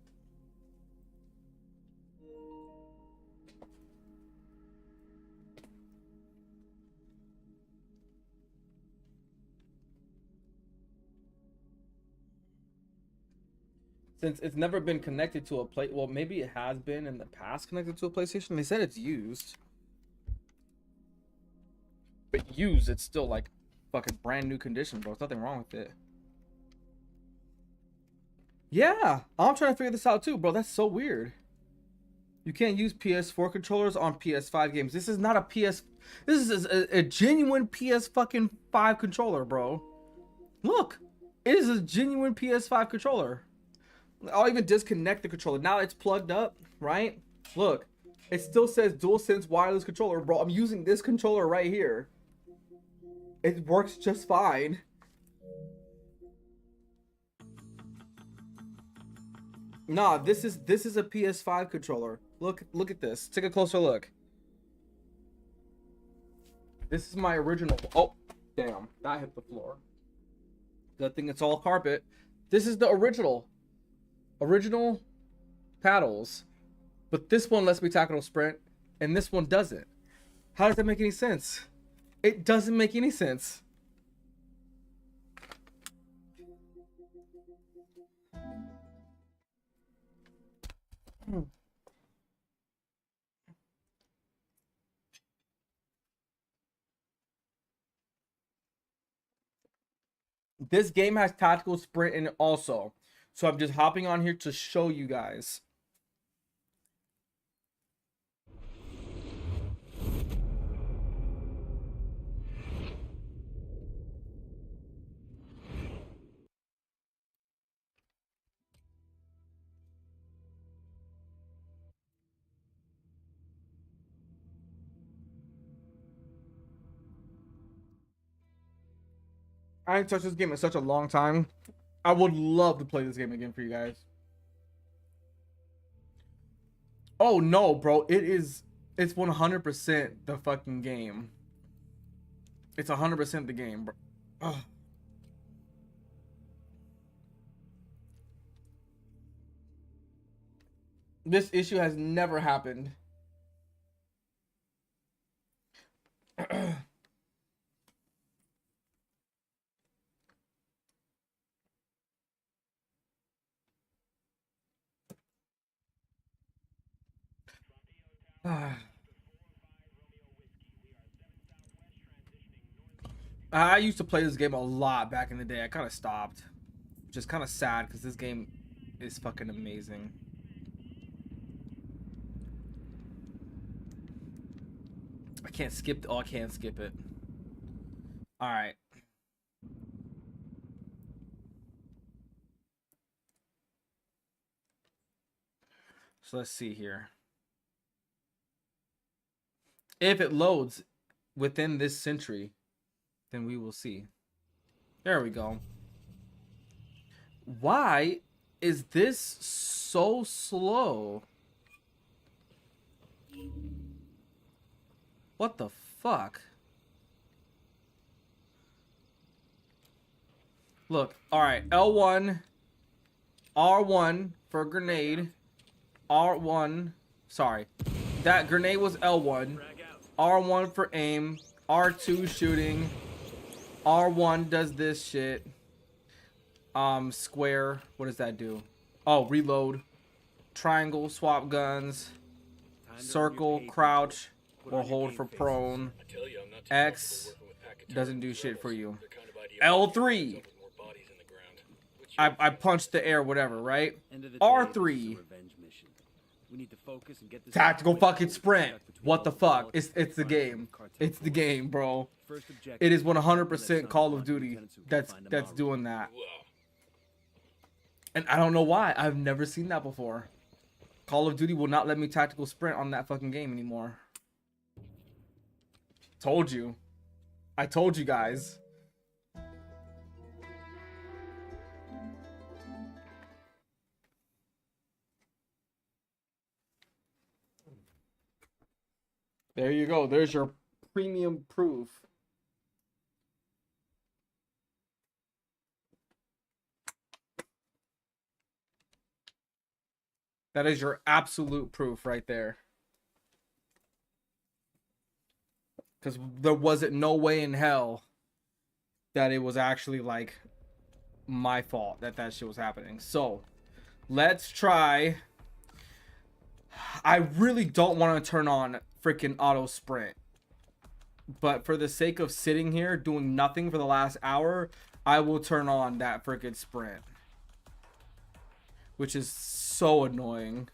Since it's never been connected to a play, well, maybe it has been in the past connected to a PlayStation. They said it's used. But used, it's still like fucking brand new condition, bro. There's nothing wrong with it. Yeah, I'm trying to figure this out too, bro. That's so weird. You can't use PS4 controllers on PS5 games. This is not a PS. This is a genuine PS fucking 5 controller, bro. Look, it is a genuine PS5 controller. I'll even disconnect the controller. Now it's plugged up, right? Look, it still says DualSense wireless controller, bro. I'm using this controller right here. It works just fine. Nah, this is a PS5 controller. Look at this. Take a closer look. This is my original. Oh, damn. That hit the floor. Good thing it's all carpet. This is the original paddles. But this one lets me tactical sprint, and this one doesn't. How does that make any sense? It doesn't make any sense. This game has tactical sprint in it also. So I'm just hopping on here to show you guys. I ain't touched this game in such a long time. I would love to play this game again for you guys. Oh no, bro. It's 100% the fucking game. It's 100% the game, bro. Ugh. This issue has never happened. I used to play this game a lot back in the day. I kind of stopped. Which is kind of sad because this game is fucking amazing. I can't skip. Oh, I can't skip it. All right. So let's see here. If it loads within this century, then we will see. There we go. Why is this so slow? What the fuck? Look, all right, L1, R1 for grenade, R1, sorry. That grenade was L1, R1 for aim, R2 shooting, R1 does this shit. Square, what does that do? Oh, reload. triangle, swap guns, circle, crouch, or hold for prone. X doesn't do shit for you. L3, I punched the air, whatever, right? R3, tactical fucking sprint. What the fuck? It's the game. It's the game, bro. It is 100% Call of Duty that's doing that. And I don't know why. I've never seen that before. Call of Duty will not let me tactical sprint on that fucking game anymore. Told you. I told you guys. There you go. There's your premium proof. That is your absolute proof right there. Because there wasn't no way in hell that it was actually like my fault that shit was happening. So let's try. I really don't want to turn on freaking auto sprint, but for the sake of sitting here doing nothing for the last hour, I will turn on that freaking sprint, which is so annoying.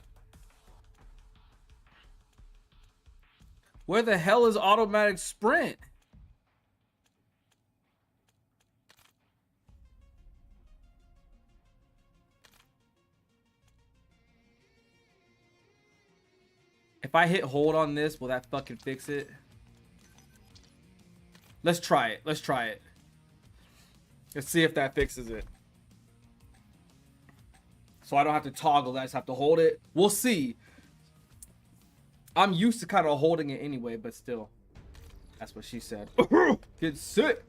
Where the hell is automatic sprint? If I hit hold on this, will that fucking fix it? Let's try it. Let's try it. Let's see if that fixes it. So I don't have to toggle. I just have to hold it. We'll see. I'm used to kind of holding it anyway, but still. That's what she said. Get sick.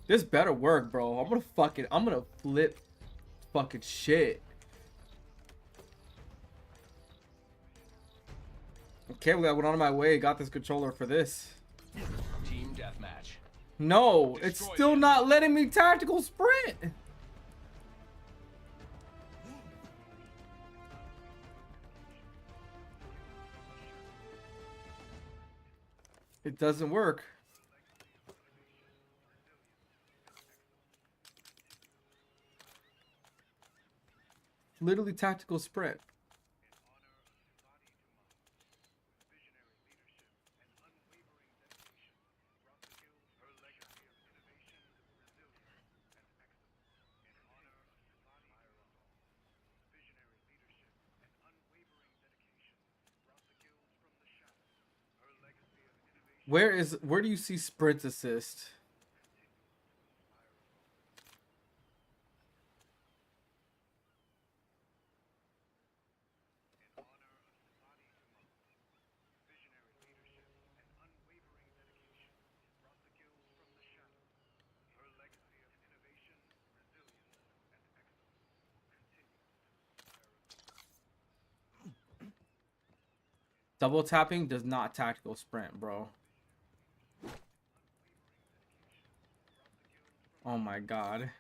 This better work, bro. I'm gonna flip fucking shit. Okay, well, I went on my way, got this controller for this. Team deathmatch. No, it's still not letting me tactical sprint. It doesn't work. Literally tactical sprint. Where do you see sprint assist? Double tapping does not tactical sprint, bro. Oh my god.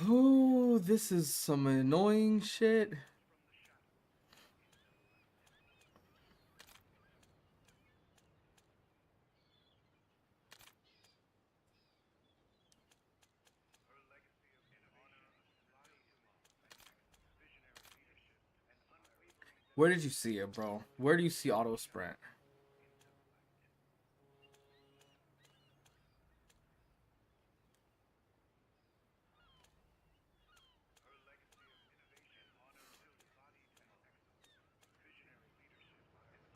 Oh, this is some annoying shit. Where did you see it, bro? Where do you see auto sprint?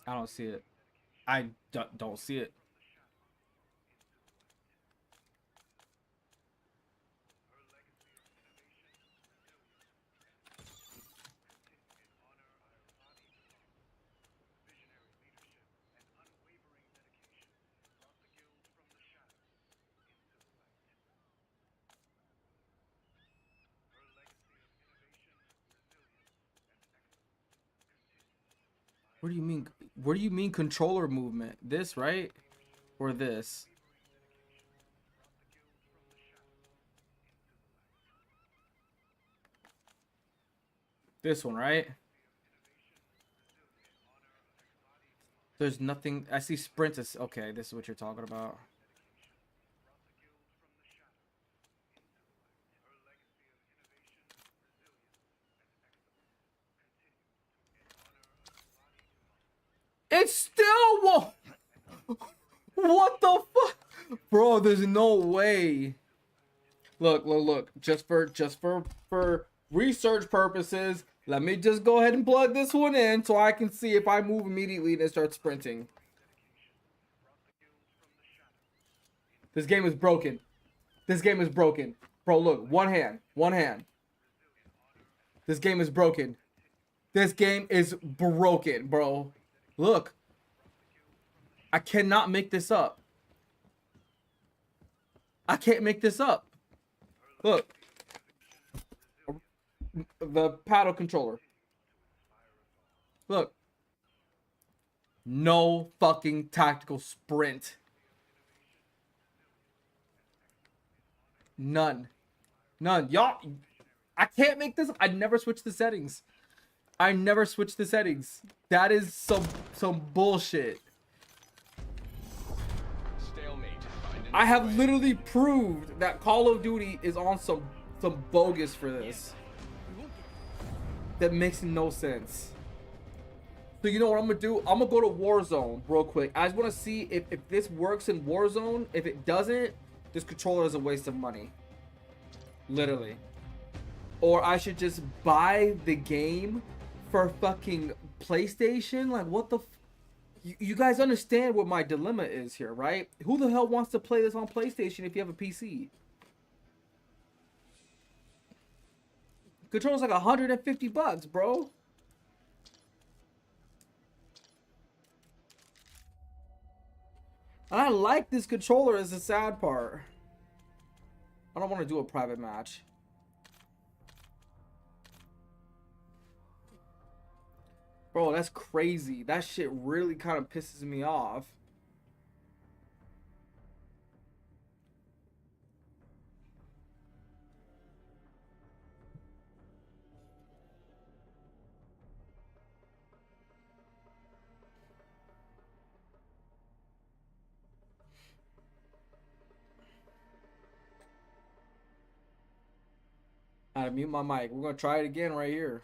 I don't see it. I don't see it. What do you mean? What do you mean controller movement? This, right? Or this? This one, right? There's nothing. I see sprints. Okay, this is what you're talking about. It's still what the fuck, bro? There's no way. Look. Just for research purposes, let me just go ahead and plug this one in so I can see if I move immediately and it starts sprinting. This game is broken. This game is broken, bro. Look, one hand. This game is broken. This game is broken, bro. Look. I cannot make this up. I can't make this up. Look. The paddle controller. Look. No fucking tactical sprint. None. Y'all, I can't make this. I never switch the settings. That is some bullshit. Stalemate. I have literally proved that Call of Duty is on some bogus for this. That makes no sense. So you know what I'm gonna do? I'm gonna go to Warzone real quick. I just want to see if this works in Warzone. If it doesn't, this controller is a waste of money. Literally. Or I should just buy the game for fucking PlayStation? Like, what the you guys understand what my dilemma is here, right? Who the hell wants to play this on PlayStation if you have a PC? Controller's like $150, bro. And I like this controller is the sad part. I don't want to do a private match. Bro, that's crazy. That shit really kind of pisses me off. I gotta mute my mic. We're gonna try it again right here.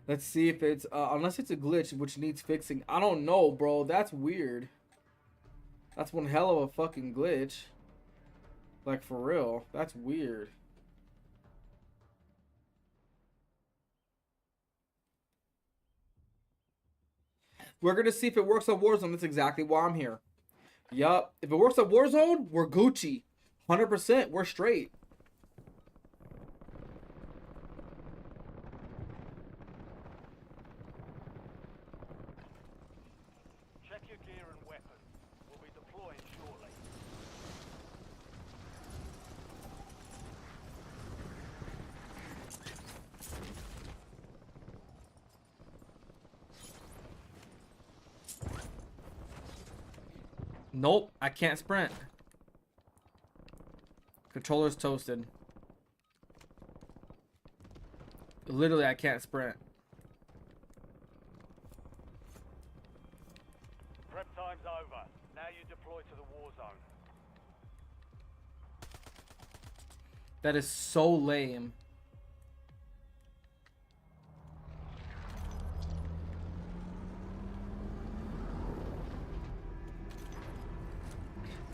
Let's see if it's unless it's a glitch which needs fixing. I don't know, bro. That's weird. That's one hell of a fucking glitch. Like, for real. That's weird. We're gonna see if it works on Warzone. That's exactly why I'm here. Yup. If it works on Warzone, we're Gucci. 100%. We're straight. Nope, I can't sprint. Controller's toasted. Literally, I can't sprint. Prep time's over. Now you deploy to the war zone. That is so lame.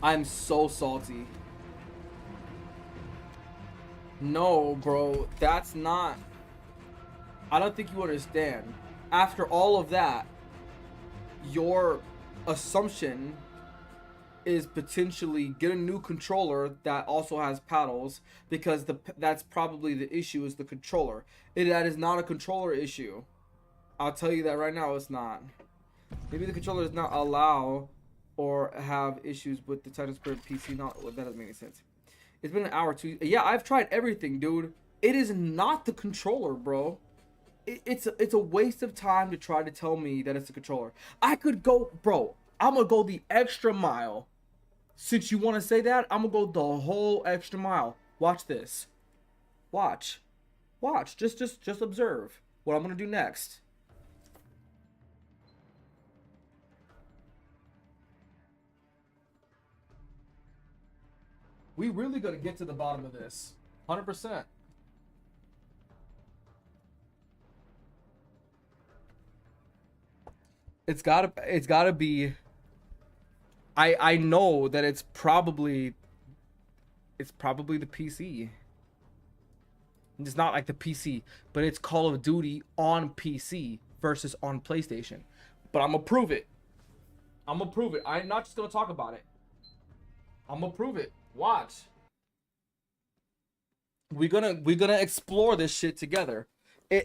I'm so salty. No, bro, that's not... I don't think you understand. After all of that, your assumption is potentially get a new controller that also has paddles, because that's probably the issue, is the controller. That is not a controller issue. I'll tell you that right now, it's not. Maybe the controller does not allow or have issues with the Titan Spirit PC. Not that doesn't make any sense. It's been an hour or two. Yeah, I've tried everything, dude. It is not the controller, bro. It's a waste of time to try to tell me that it's a controller. I could go, bro. I'm gonna go the extra mile. Since you want to say that, I'm gonna go the whole extra mile. Watch this. Watch. Watch. Just observe what I'm gonna do next. We really gonna get to the bottom of this. 100%. It's gotta be. I know that it's probably the PC. It's not like the PC, but it's Call of Duty on PC versus on PlayStation. But I'm gonna prove it. I'm gonna prove it. I'm not just gonna talk about it. I'm gonna prove it. Watch. We're gonna explore this shit together.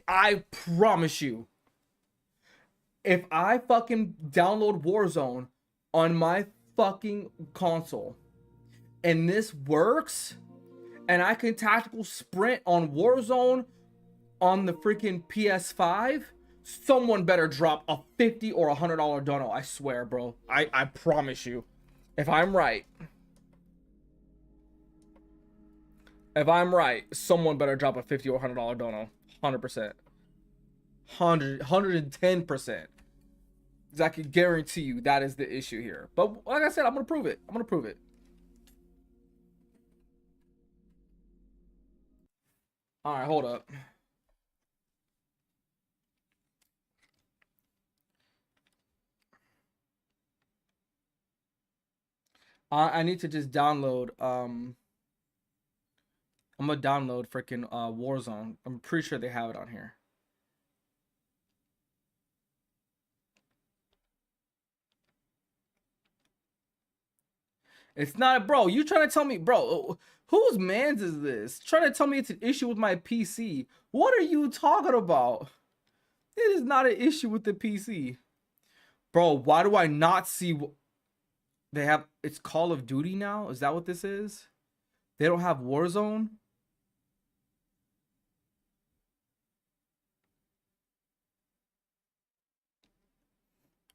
I promise you. If I fucking download Warzone on my fucking console and this works and I can tactical sprint on Warzone on the freaking PS5, someone better drop a $50 or $100 dono. I swear, bro. I promise you. If I'm right, someone better drop a $50 or $100 dono. 100%. 110%. Because I can guarantee you that is the issue here. But like I said, I'm going to prove it. All right, hold up. I need to just download I'm gonna download freaking Warzone. I'm pretty sure they have it on here. It's not, bro. You trying to tell me, bro? Whose man's is this? Trying to tell me it's an issue with my PC? What are you talking about? It is not an issue with the PC, bro. Why do I not see? They have, it's Call of Duty now. Is that what this is? They don't have Warzone.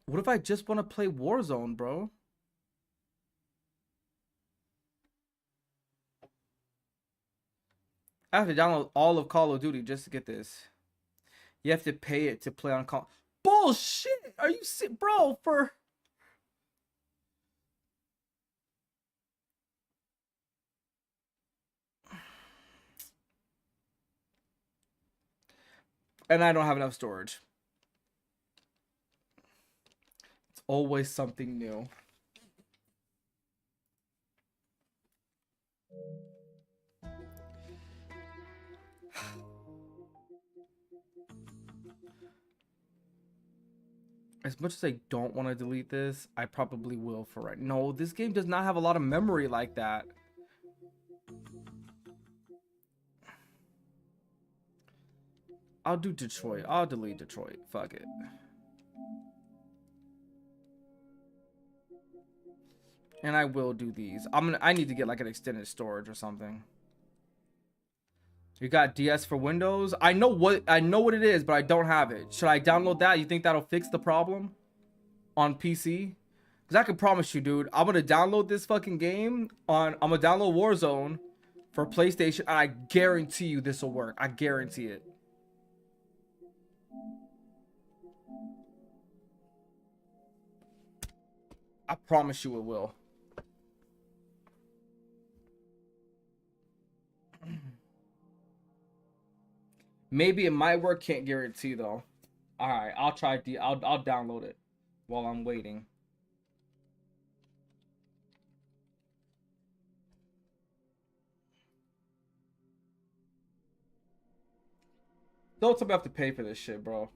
What if I just want to play Warzone, bro? I have to download all of Call of Duty just to get this. You have to pay it to play on Call. Bullshit! Are you sick, bro? For and I don't have enough storage. It's always something new. As much as I don't want to delete this, I probably will for right. No, this game does not have a lot of memory like that. I'll do Detroit. I'll delete Detroit. Fuck it. And I will do these. I need to get like an extended storage or something. You got DS for Windows? I know what it is, but I don't have it. Should I download that? You think that'll fix the problem on PC? Because I can promise you, dude, I'm gonna download this fucking game on. I'm gonna download Warzone for PlayStation, and I guarantee you this will work. I guarantee it. I promise you it will. Maybe it might work. Can't guarantee though. All right, I'll try. I'll download it while I'm waiting. Don't tell me I have to pay for this shit, bro.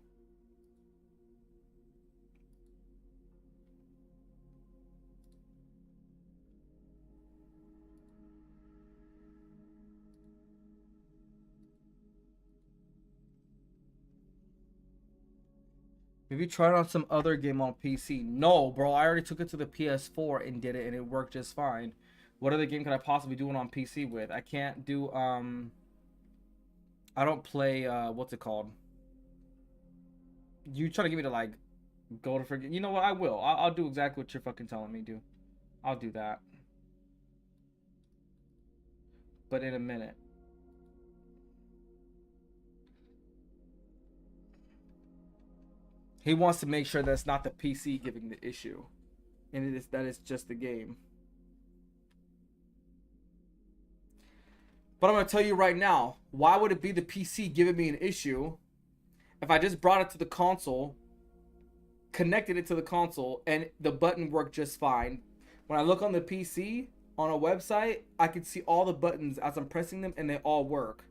Maybe try it on some other game on PC. No, bro, I already took it to the PS4 and did it, and it worked just fine. What other game could I possibly do it on PC with? I can't do, I don't play, what's it called? You try to get me to, like, go to forget. You know what? I will. I'll do exactly what you're fucking telling me to. I'll do that. But in a minute. He wants to make sure that it's not the PC giving the issue, and that it's just the game. But I'm gonna tell you right now, why would it be the PC giving me an issue if I just brought it to the console, connected it to the console, and the button worked just fine? When I look on the PC on a website, I can see all the buttons as I'm pressing them, and they all work.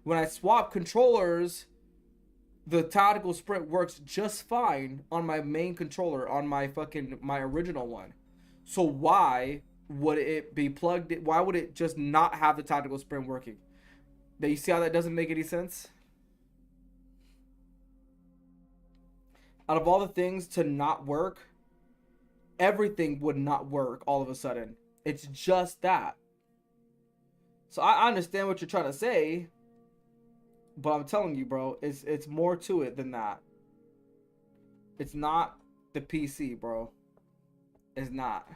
When I swap controllers, the tactical sprint works just fine on my main controller, on my original one. So why would it be plugged in? Why would it just not have the tactical sprint working? Do you see how that doesn't make any sense? Out of all the things to not work, everything would not work all of a sudden. It's just that. So I understand what you're trying to say, but I'm telling you, bro, it's more to it than that. It's not the PC, bro. It's not.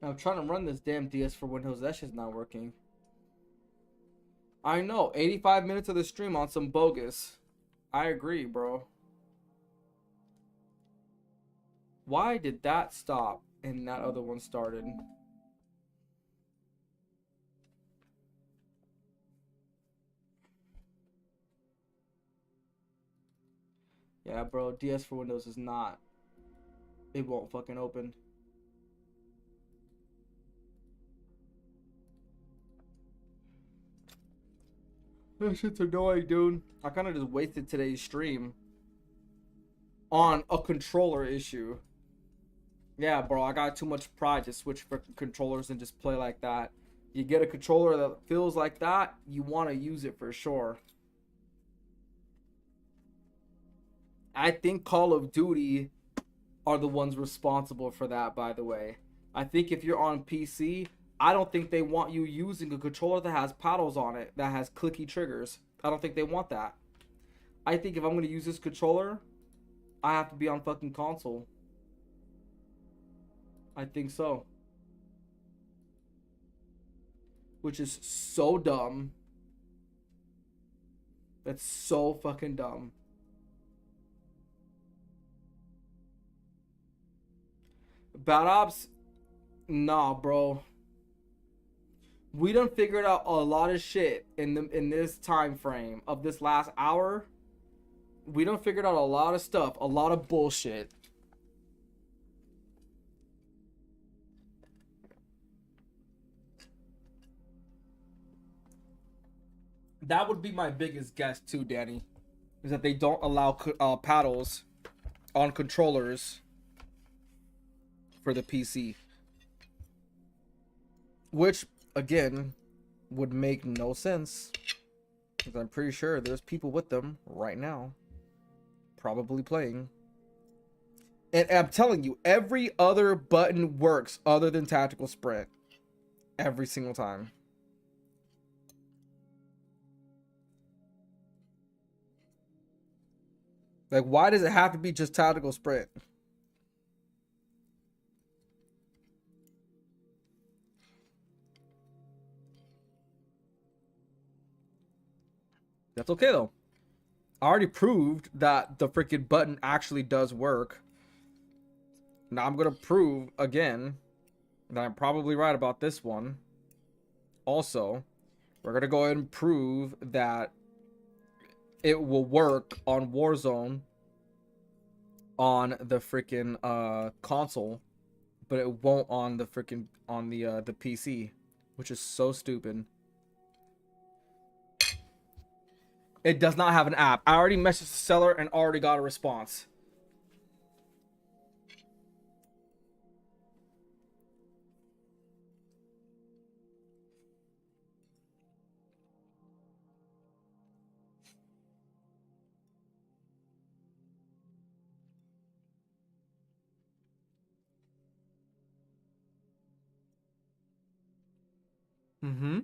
I'm trying to run this damn DS for Windows. That shit's not working. I know. 85 minutes of the stream on some bogus. I agree, bro. Why did that stop and that other one started? Yeah, bro. DS for Windows is not. It won't fucking open. That shit's annoying, dude. I kind of just wasted today's stream on a controller issue. Yeah, bro, I got too much pride to switch for controllers and just play like that. You get a controller that feels like that, you want to use it for sure. I think Call of Duty are the ones responsible for that, by the way. I think if you're on PC, I don't think they want you using a controller that has paddles on it, that has clicky triggers. I don't think they want that. I think if I'm going to use this controller, I have to be on fucking console. I think so. Which is so dumb. That's so fucking dumb. Bad Ops? Nah, bro. We done figured out a lot of shit in this time frame of this last hour. We done figured out a lot of stuff, a lot of bullshit. That would be my biggest guess too, Danny, is that they don't allow paddles on controllers for the PC, which again would make no sense, because I'm pretty sure there's people with them right now probably playing. And I'm telling you, every other button works other than tactical sprint every single time. Like, why does it have to be just tactical sprint? That's okay though. I already proved that the freaking button actually does work. Now I'm gonna prove again that I'm probably right about this one. Also, we're gonna go ahead and prove that it will work on Warzone on the freaking console, but it won't on the freaking the PC, which is so stupid. It does not have an app. I already messaged the seller and already got a response. Mm-hmm.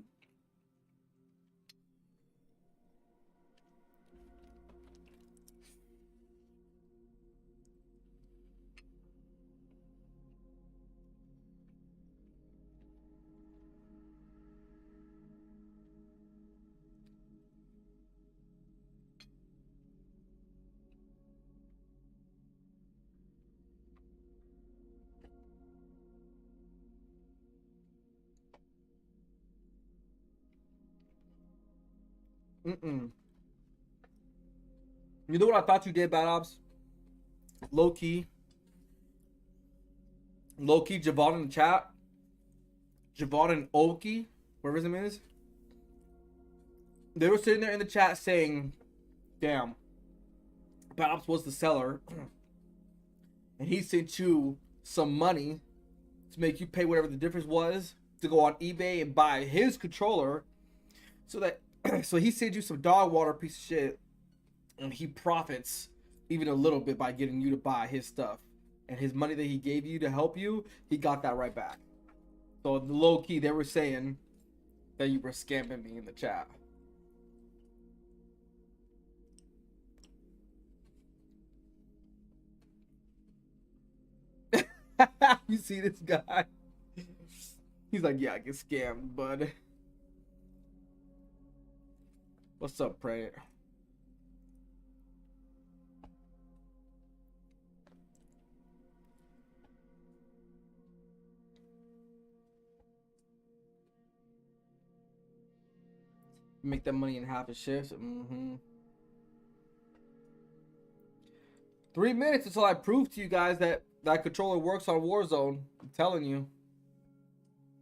Mm-mm. You know what I thought you did, Bad Ops? Low key. Low key, Javon in the chat. Javon and Oki, whatever his name is. They were sitting there in the chat saying, damn, Bad Ops was the seller. And he sent you some money to make you pay whatever the difference was to go on eBay and buy his controller. So that so he sent you some dog water piece of shit, and he profits even a little bit by getting you to buy his stuff. And his money that he gave you to help you, he got that right back. So low key, they were saying that you were scamming me in the chat. You see this guy? He's like, yeah, I get scammed, bud. What's up, Pray? Make that money in half a shift. Mm-hmm. 3 minutes until I prove to you guys that that controller works on Warzone. I'm telling you.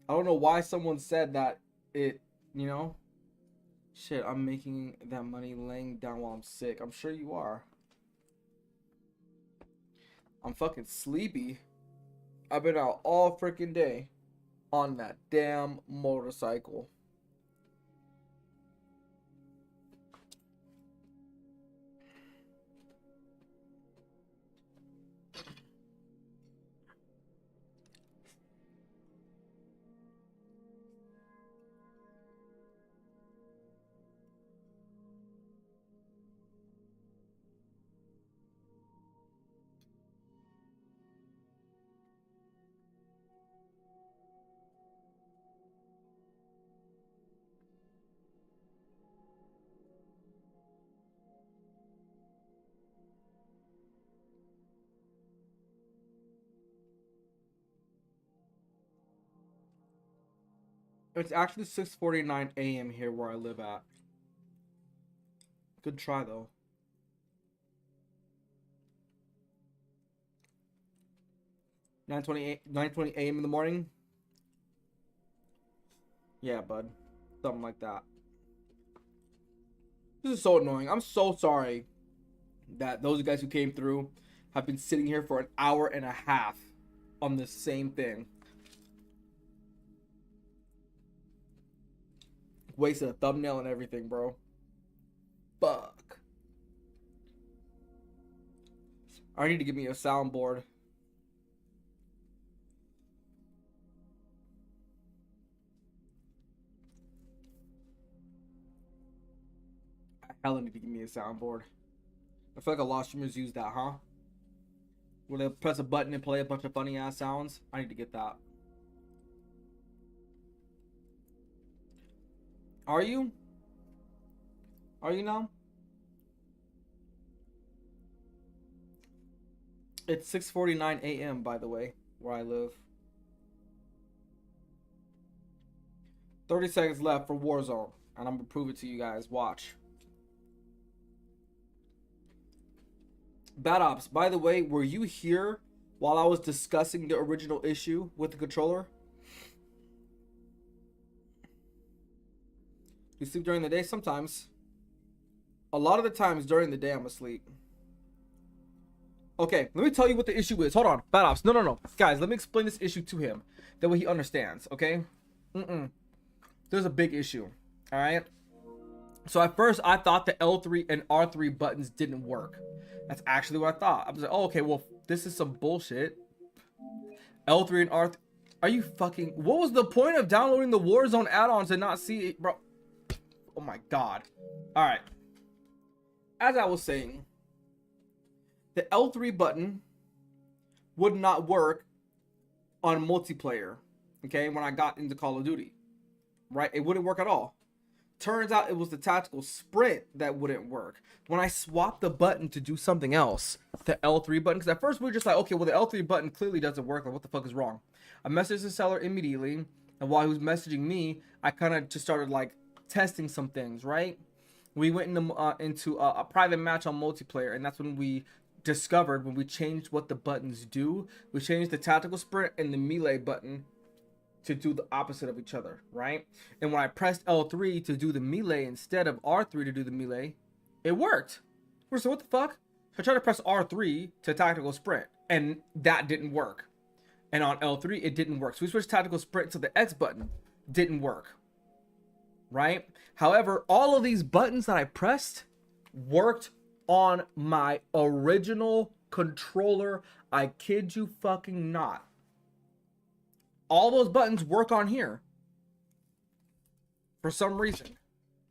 I don't know why someone said that it, you know. Shit, I'm making that money laying down while I'm sick. I'm sure you are. I'm fucking sleepy. I've been out all freaking day on that damn motorcycle. It's actually 6:49 a.m. here where I live at. Good try though. 9:20 a.m. in the morning. Yeah, bud. Something like that. This is so annoying. I'm so sorry that those guys who came through have been sitting here for an hour and a half on the same thing. Wasted a thumbnail and everything, bro. Fuck. I need to give me a soundboard. I hella need to give me a soundboard. I feel like a lot of streamers use that, huh? Where they press a button and play a bunch of funny ass sounds. I need to get that. Are you? Are you now? It's 6:49 a.m. by the way, where I live. 30 seconds left for Warzone, and I'm gonna prove it to you guys. Watch. Bad Ops, by the way, were you here while I was discussing the original issue with the controller? You sleep during the day sometimes. A lot of the times during the day, I'm asleep. Okay, let me tell you what the issue is. Hold on, bad ops. No. Guys, let me explain this issue to him. That way he understands, okay? There's a big issue, all right? So at first, I thought the L3 and R3 buttons didn't work. That's actually what I thought. I was like, oh, okay, well, this is some bullshit. L3 and R3. Are you fucking... What was the point of downloading the Warzone add-ons and not see it, bro? Oh my god. All right. As I was saying, the L3 button would not work on multiplayer, okay, when I got into Call of Duty, right? It wouldn't work at all. Turns out it was the tactical sprint that wouldn't work. When I swapped the button to do something else, the L3 button, because at first we were just like, okay, well, the L3 button clearly doesn't work. Like, what the fuck is wrong? I messaged the seller immediately, and while he was messaging me, I kind of just started, like, testing some things, right? We went into a private match on multiplayer, and that's when we discovered, when we changed what the buttons do, we changed the tactical sprint and the melee button to do the opposite of each other, right? And when I pressed L3 to do the melee instead of R3 to do the melee, it worked. So what the fuck? So I tried to press R3 to tactical sprint, and that didn't work. And on L3, it didn't work. So we switched tactical sprint to the X button. Didn't work, right? However, all of these buttons that I pressed worked on my original controller. I kid you fucking not. All those buttons work on here. For some reason.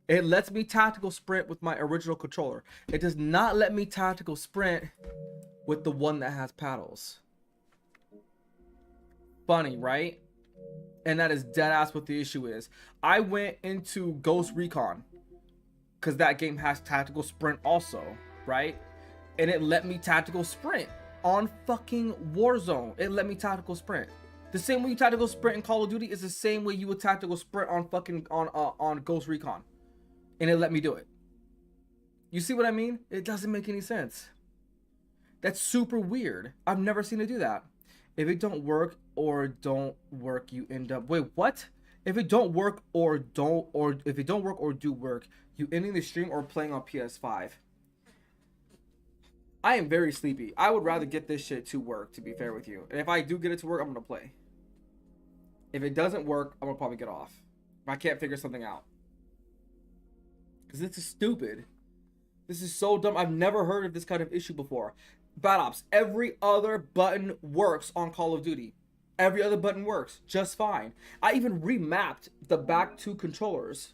It lets me tactical sprint with my original controller. It does not let me tactical sprint with the one that has paddles. Funny, right? And that is dead ass what the issue is. I went into Ghost Recon, because that game has tactical sprint also, right? And it let me tactical sprint on fucking Warzone. It let me tactical sprint. The same way you tactical sprint in Call of Duty is the same way you would tactical sprint on fucking on Ghost Recon, and it let me do it. You see what I mean? It doesn't make any sense. That's super weird. I've never seen it do that. If it don't work or don't work, you end up... Wait, what? If it don't work or don't... Or if it don't work or do work, you ending the stream or playing on PS5. I am very sleepy. I would rather get this shit to work, to be fair with you. And if I do get it to work, I'm going to play. If it doesn't work, I'm going to probably get off. If I can't figure something out. Because this is stupid. This is so dumb. I've never heard of this kind of issue before. Bad Ops, every other button works on Call of Duty. Every other button works just fine. I even remapped the back two controllers.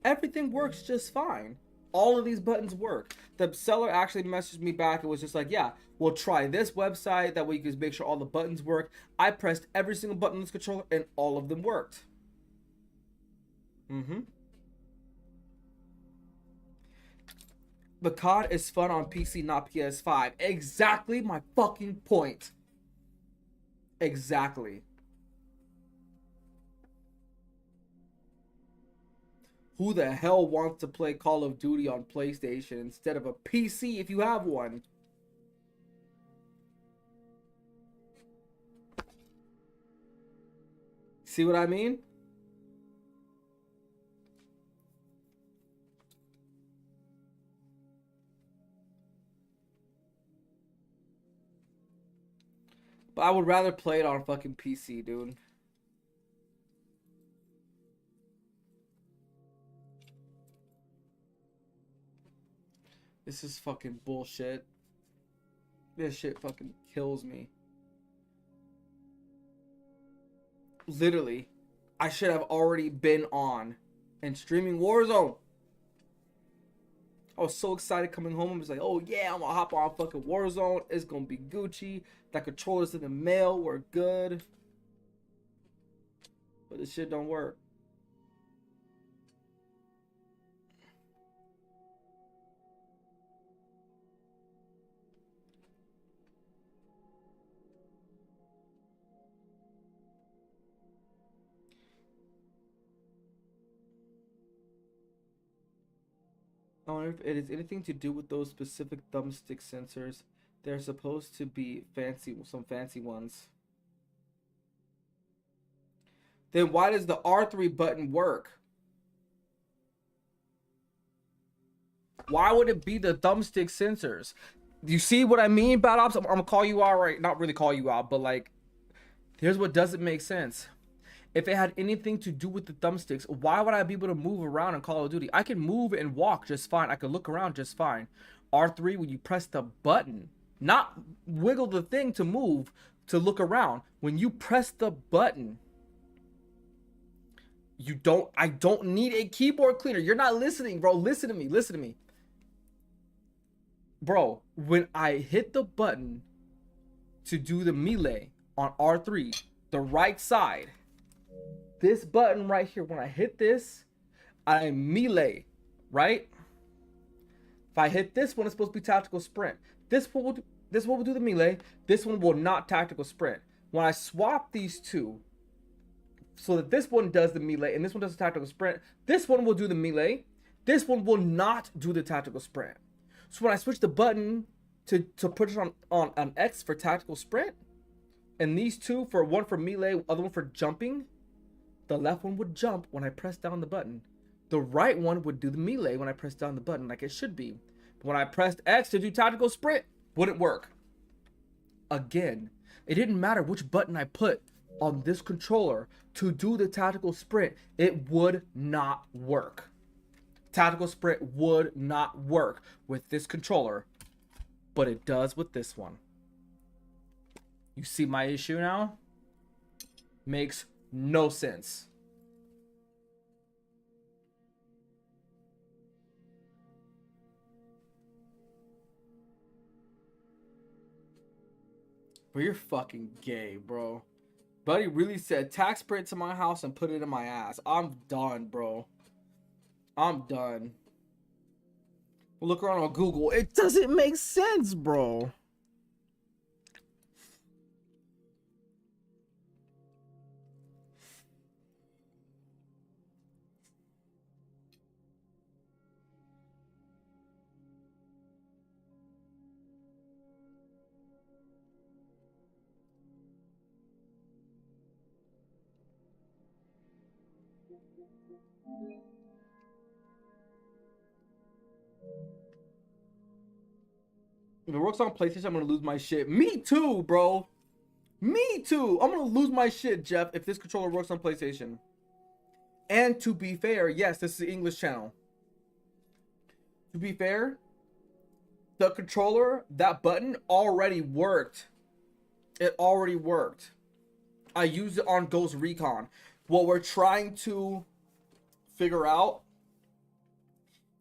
Everything works just fine. All of these buttons work. The seller actually messaged me back and was just like, yeah, we'll try this website. That way you can make sure all the buttons work. I pressed every single button on this controller and all of them worked. The COD is fun on PC, not PS5. Exactly my fucking point. Exactly. Who the hell wants to play Call of Duty on PlayStation instead of a PC if you have one? See what I mean? But I would rather play it on fucking PC, dude. This is fucking bullshit. This shit fucking kills me. Literally, I should have already been on and streaming Warzone. I was so excited coming home. I was like, oh yeah, I'm gonna hop on fucking Warzone. It's gonna be Gucci. That controller's in the mail. We're good. But this shit don't work. I wonder if it is anything to do with those specific thumbstick sensors. They're supposed to be fancy, some fancy ones. Then why does the R3 button work? Why would it be the thumbstick sensors? You see what I mean, Bad Ops? I'm gonna call you out, right? Not really call you out, but like, here's what doesn't make sense. If it had anything to do with the thumbsticks, why would I be able to move around in Call of Duty? I can move and walk just fine. I can look around just fine. R3, when you press the button, not wiggle the thing to move, to look around. When you press the button, I don't need a keyboard cleaner. You're not listening, bro. Listen to me. Listen to me. Bro, when I hit the button to do the melee on R3, the right side, this button right here, when I hit this, I melee, right? If I hit this one, it's supposed to be tactical sprint. This one will do the melee. This one will not tactical sprint. When I swap these two, so that this one does the melee and this one does the tactical sprint, this one will do the melee. This one will not do the tactical sprint. So when I switch the button to put it on an X for tactical sprint, and these two, for one for melee, other one for jumping, the left one would jump when I press down the button. The right one would do the melee when I press down the button, like it should be. But when I pressed X to do tactical sprint, wouldn't work. Again, it didn't matter which button I put on this controller to do the tactical sprint, it would not work. Tactical sprint would not work with this controller, but it does with this one. You see my issue now? Makes no sense. But you're fucking gay, bro. Buddy really said, tax sprint to my house and put it in my ass. I'm done, bro. I'm done. Look around on Google. It doesn't make sense, bro. If it works on PlayStation, I'm gonna lose my shit. Me too, bro. Me too. I'm gonna lose my shit, Jeff, if this controller works on PlayStation. And to be fair, yes, this is the English channel. To be fair, the controller, that button already worked. It already worked. I used it on Ghost Recon. What we're trying to figure out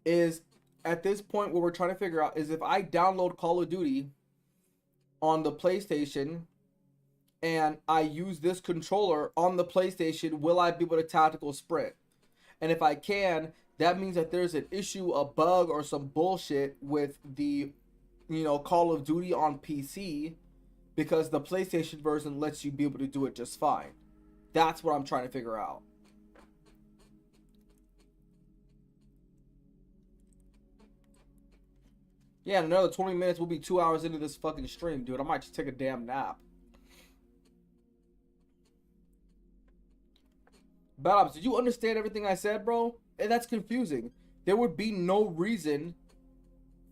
is, at this point, what we're trying to figure out is if I download Call of Duty on the PlayStation and I use this controller on the PlayStation, will I be able to tactical sprint? And if I can, that means that there's an issue, a bug, or some bullshit with the, Call of Duty on PC, because the PlayStation version lets you be able to do it just fine. That's what I'm trying to figure out. Yeah, in another 20 minutes, we'll be 2 hours into this fucking stream, dude. I might just take a damn nap. Bad Ops, did you understand everything I said, bro? And that's confusing. There would be no reason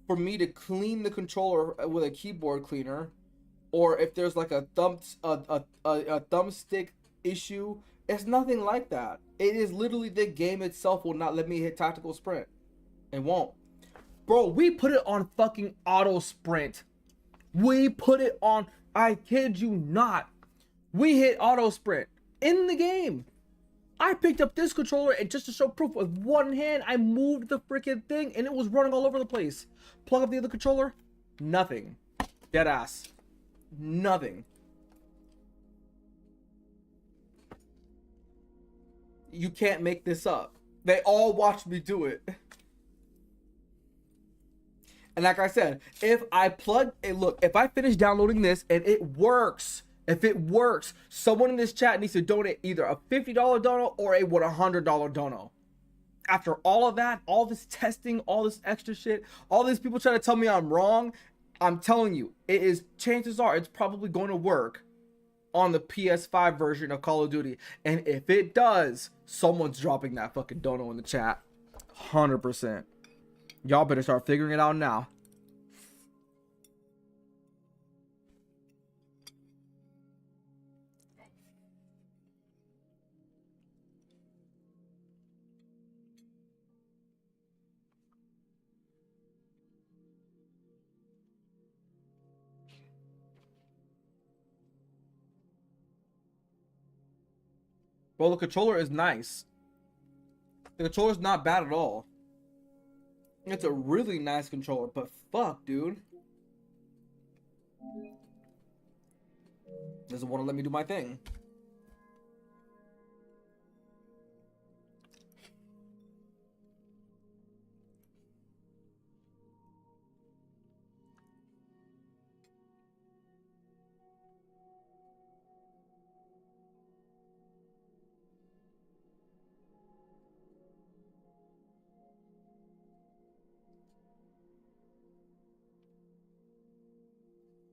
for me to clean the controller with a keyboard cleaner, or if there's like a thumbstick issue. It's nothing like that. It is literally the game itself will not let me hit tactical sprint. It won't. Bro, we put it on fucking auto sprint. We put it on, I kid you not. We hit auto sprint in the game. I picked up this controller and just to show proof, with one hand, I moved the freaking thing and it was running all over the place. Plug up the other controller, nothing. Dead ass. Nothing. You can't make this up. They all watched me do it. And like I said, if I plug it, look, if I finish downloading this and it works, if it works, someone in this chat needs to donate either a $50 dono or a $100 dono. After all of that, all this testing, all this extra shit, all these people trying to tell me I'm wrong, I'm telling you, it is, chances are it's probably going to work on the PS5 version of Call of Duty. And if it does, someone's dropping that fucking dono in the chat. 100%. Y'all better start figuring it out now. Well, the controller is nice. The controller's not bad at all. It's a really nice controller, but fuck, dude. Doesn't want to let me do my thing.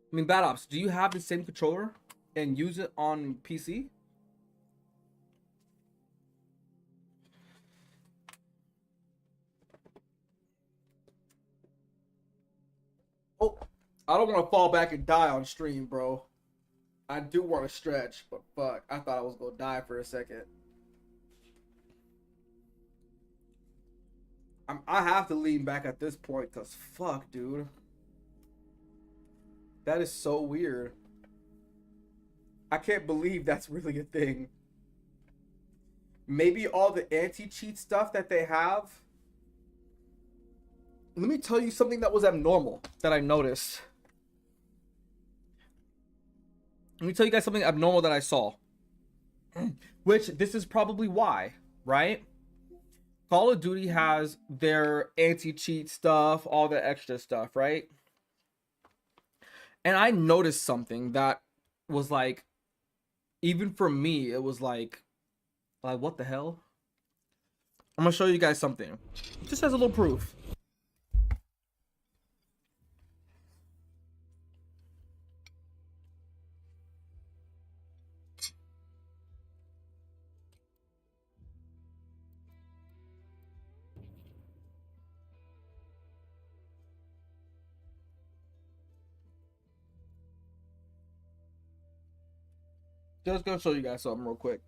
I mean, Bad Ops, do you have the same controller and use it on PC? Oh, I don't want to fall back and die on stream, bro. I do want to stretch, but fuck, I thought I was gonna die for a second. I have to lean back at this point, cause fuck, dude. That is so weird. I can't believe that's really a thing. Maybe all the anti-cheat stuff that they have. Let me tell you something that was abnormal that I noticed. Let me tell you guys something abnormal that I saw. Which, this is probably why, right? Call of Duty has their anti-cheat stuff, all the extra stuff, right? And I noticed something that was like, even for me, it was like what the hell? I'm gonna show you guys something. Just as a little proof. Just gonna show you guys something real quick.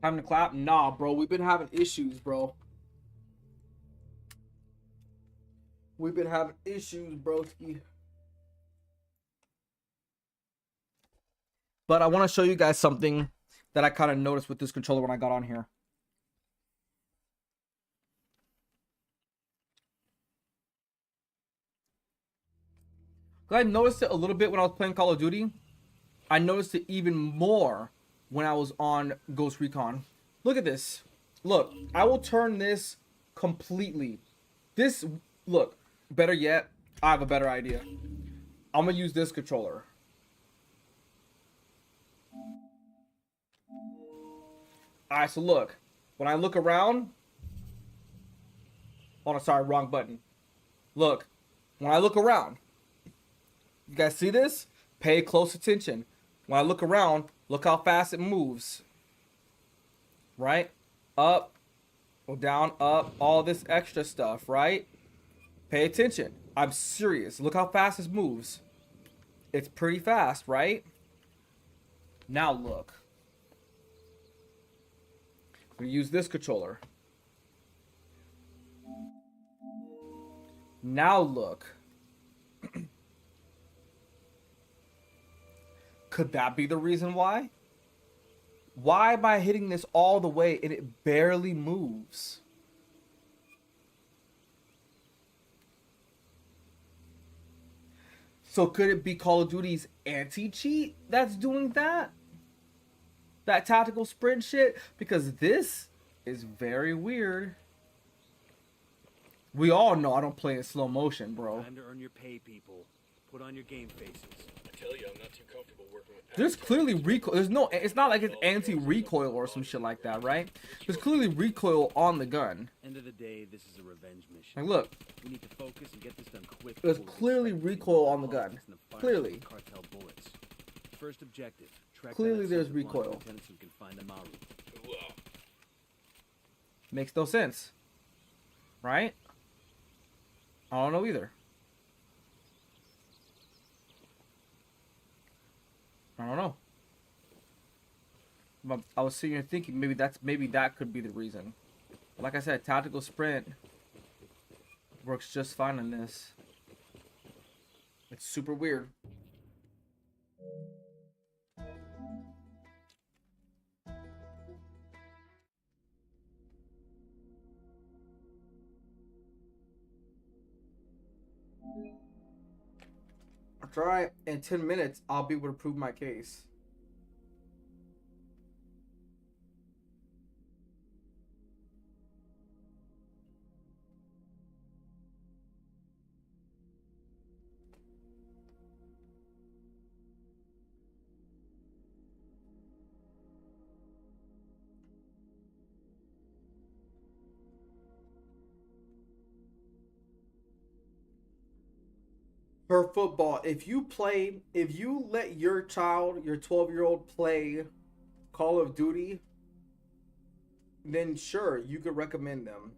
Time to clap? Nah, bro. We've been having issues, bro. We've been having issues, broski. But I want to show you guys something that I kind of noticed with this controller when I got on here. I noticed it a little bit when I was playing Call of Duty. I noticed it even more when I was on Ghost Recon. Look at this. Look, I will turn this completely. This, look, better yet, I have a better idea. I'm going to use this controller. Alright, so look. When I look around... Oh, no, sorry, wrong button. Look. When I look around... You guys see this? Pay close attention. When I look around, look how fast it moves. Right? Up. Or down, up. All this extra stuff, right? Pay attention. I'm serious. Look how fast this moves. It's pretty fast, right? Now look. We use this controller. Now look. Could that be the reason why? Why am I hitting this all the way and it barely moves? So could it be Call of Duty's anti-cheat that's doing that? That tactical sprint shit? Because this is very weird. We all know I don't play in slow motion, bro. Time to earn your pay, people. Put on your game faces. tell you, I'm not too comfortable working with. There's clearly recoil. There's no. It's not like it's anti-recoil or some shit like that, right? There's clearly recoil on the gun. End of the day, this is a revenge mission. Like, look. We need to focus and get this done quick. There's clearly recoil on the gun. Clearly. Cartel bullets. First objective. Track Clearly down there's accepted recoil. lieutenants who can find Amaru. Makes no sense. Right? I don't know either. I don't know. But I was sitting here thinking maybe that could be the reason. Like I said, tactical sprint works just fine on this. It's super weird. That's alright. In 10 minutes, I'll be able to prove my case. For football, if you let your child, your 12-year-old play Call of Duty, then sure, you could recommend them.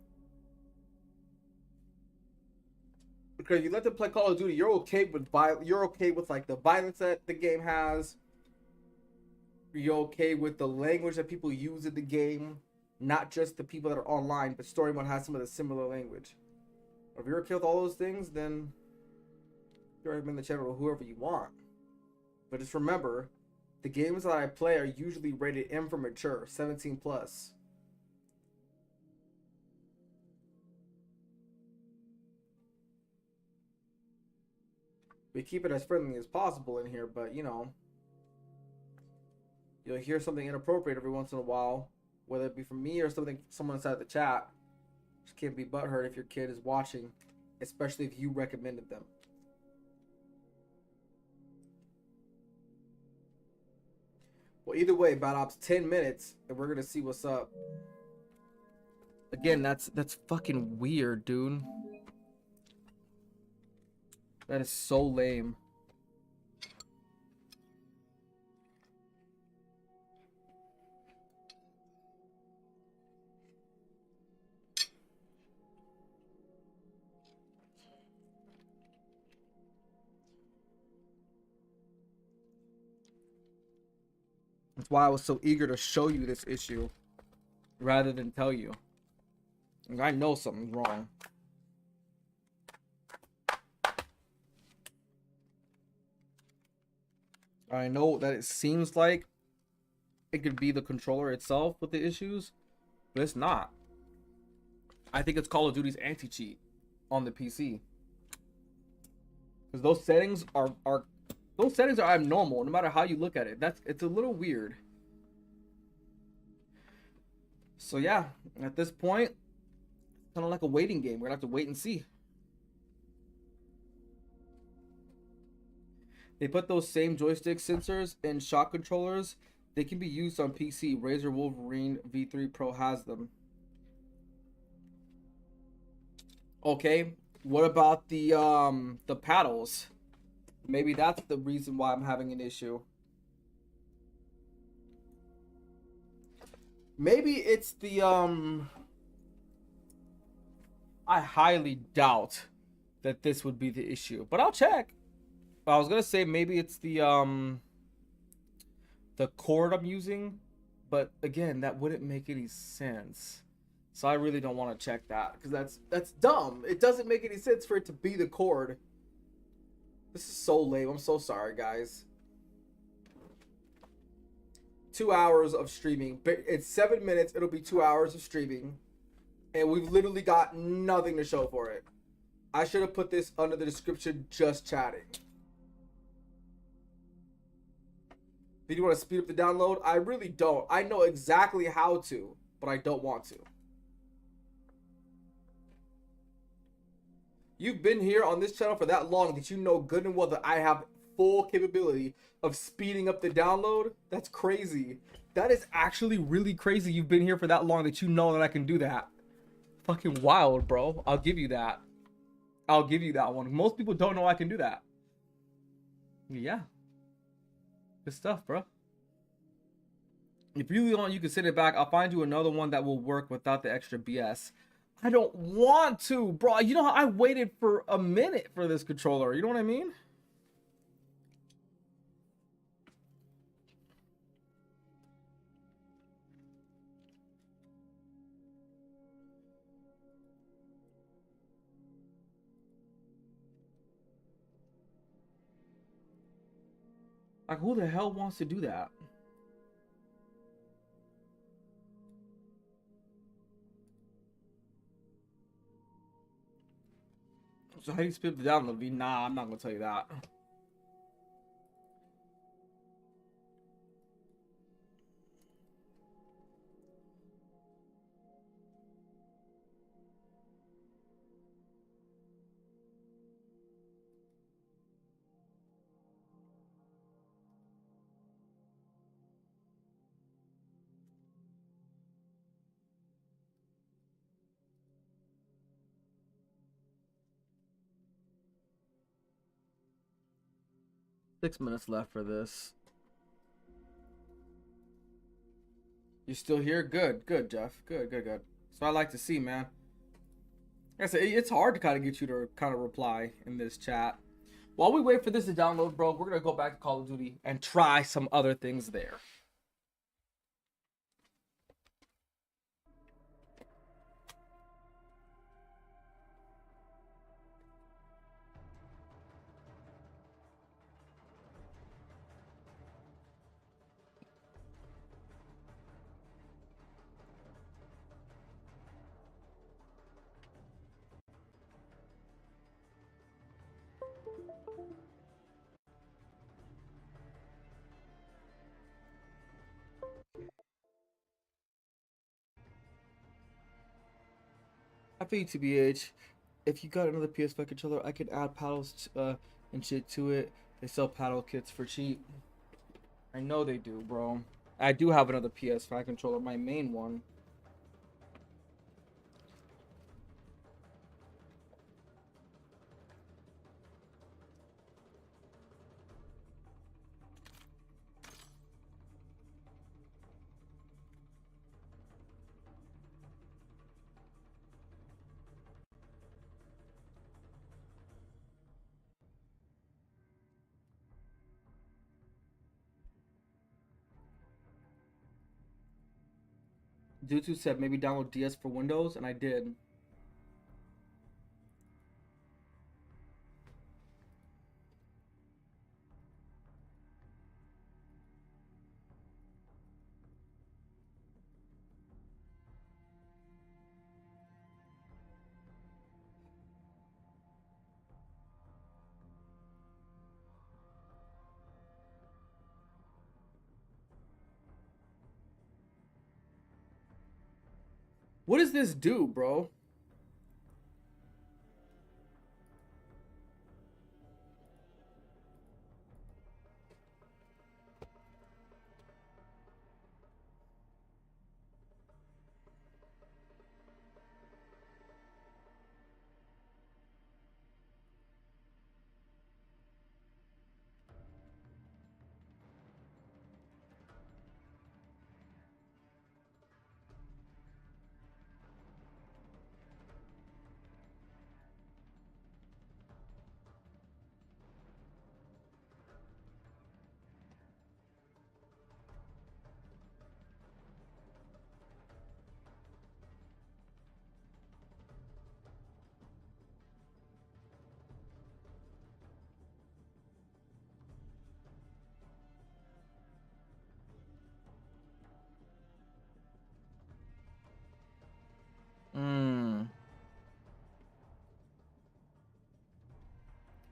Because you let them play Call of Duty, you're okay with like the violence that the game has. You're okay with the language that people use in the game, not just the people that are online, but story mode has some of the similar language. If you're okay with all those things, then recommend the channel to whoever you want. But just remember, the games that I play are usually rated M for mature, 17 plus. We keep it as friendly as possible in here, but you know, you'll hear something inappropriate every once in a while, whether it be from me or someone inside the chat. Just can't be butthurt if your kid is watching, especially if you recommended them. Well, either way, Bad Ops, 10 minutes, and we're gonna see what's up. Again, that's fucking weird, dude. That is so lame. That's why I was so eager to show you this issue rather than tell you. And I know something's wrong. I know that it seems like it could be the controller itself with the issues, but it's not. I think it's Call of Duty's anti-cheat on the PC. Because those settings are abnormal no matter how you look at it. It's a little weird. So yeah, at this point, it's kind of like a waiting game. We're gonna have to wait and see. They put those same joystick sensors in shock controllers. They can be used on PC. Razer Wolverine V3 Pro has them. Okay, what about the paddles? Maybe that's the reason why I'm having an issue. Maybe it's the I highly doubt that this would be the issue, but I'll check. I was gonna say maybe it's the cord I'm using, but again, that wouldn't make any sense. So I really don't want to check that because that's dumb. It doesn't make any sense for it to be the cord. This is so lame. I'm so sorry, guys. 2 hours of streaming. It's 7 minutes. It'll be 2 hours of streaming, and we've literally got nothing to show for it. I should have put this under the description, just chatting. Did you want to speed up the download? I really don't. I know exactly how to, but I don't want to. You've been here on this channel for that long that you know good and well that I have full capability of speeding up the download, that's crazy. That is actually really crazy. You've been here for that long that you know that I can do that. Fucking wild, bro. I'll give you that. I'll give you that one. Most people don't know I can do that. Yeah. Good stuff, bro. If you really want, you can send it back. I'll find you another one that will work without the extra BS. I don't want to, bro. You know how I waited for a minute for this controller. You know what I mean? Like, who the hell wants to do that? So how do you speed the download? Nah, I'm not gonna tell you that. Six minutes left for this. You still here? Good, good, Jeff. Good, good, good. That's what I like to see, man. Like I said, it's hard to kind of get you to kind of reply in this chat. While we wait for this to download, bro, we're gonna go back to Call of Duty and try some other things there. I feel you, TBH. If you got another PS5 controller, I could add paddles and shit to it. They sell paddle kits for cheap. I know they do, bro. I do have another PS5 controller, my main one. Dutu said maybe download DS for Windows, and I did. What does this do, bro?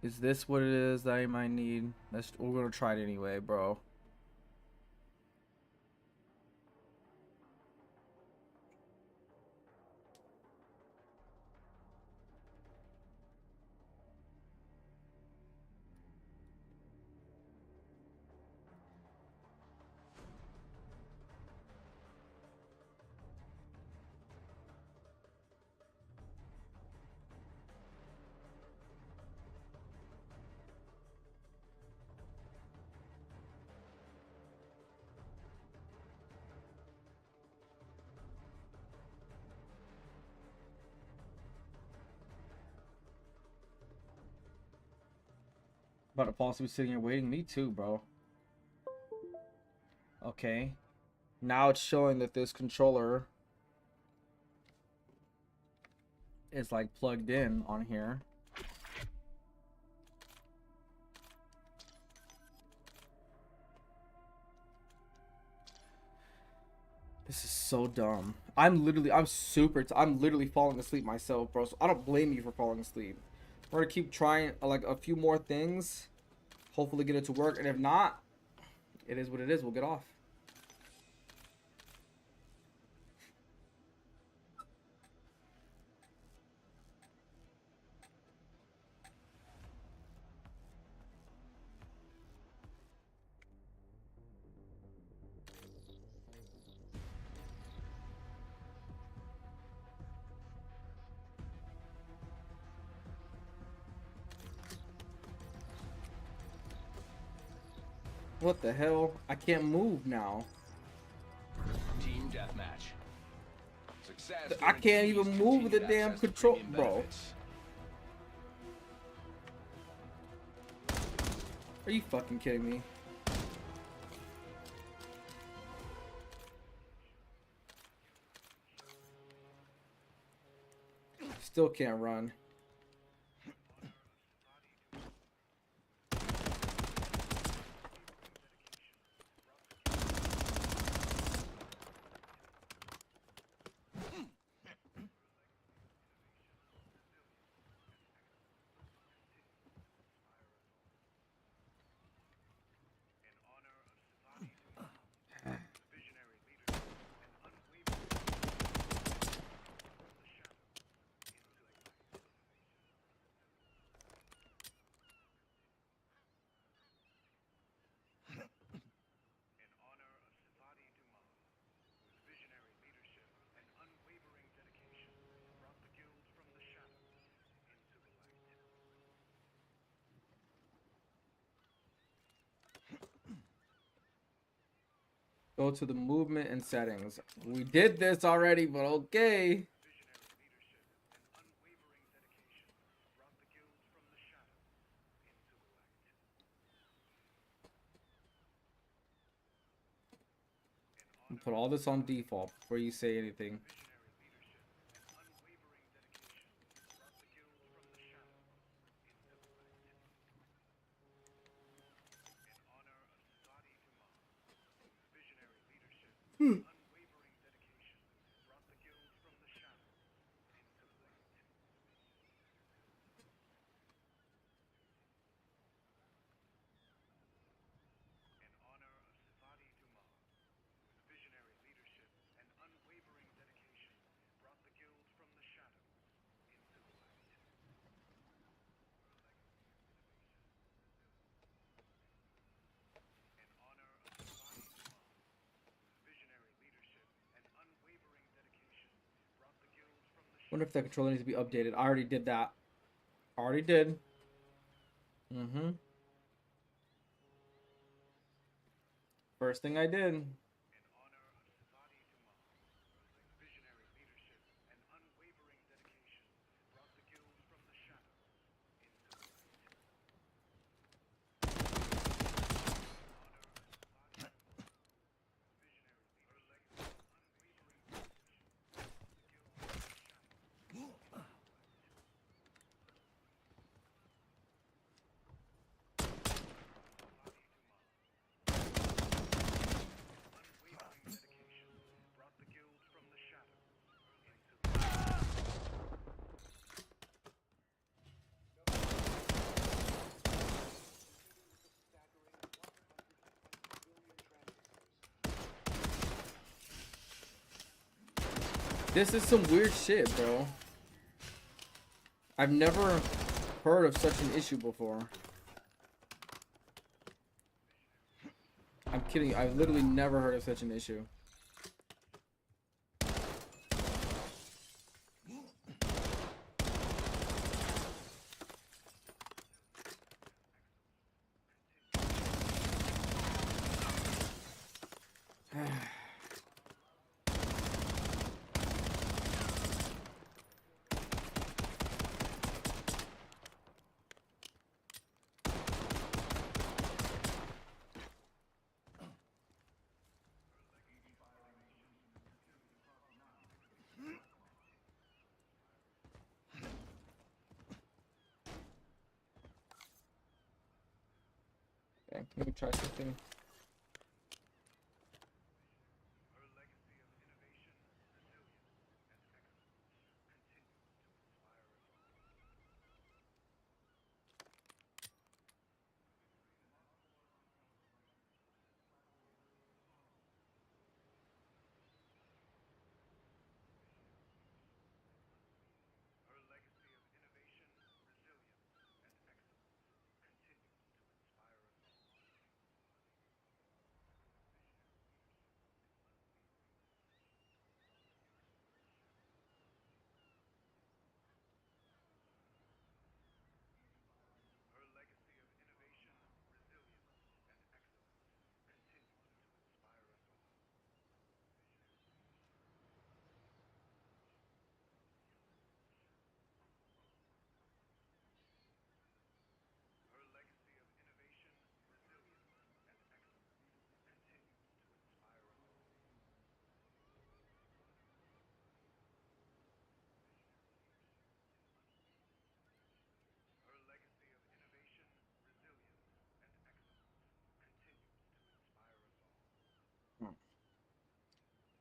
Is this what it is that I might need? We're gonna try it anyway, bro. About to fall asleep sitting here waiting. Me too, bro. Okay. Now it's showing that this controller is like plugged in on here. This is so dumb. I'm literally falling asleep myself, bro. So I don't blame you for falling asleep. We're gonna keep trying like a few more things. Hopefully get it to work. And if not, it is what it is. We'll get off. What the hell? I can't move now. Team deathmatch. Success I can't even guarantees move the continued damn access to control, premium bro. benefits. Are you fucking kidding me? Still can't run. Go to the movement and settings. We did this already, but okay. Put all this on default before you say anything. Wonder if the controller needs to be updated. I already did that. Already did. First thing I did. This is some weird shit, bro. I've never heard of such an issue before. I'm kidding. I've literally never heard of such an issue. Okay, let me try something.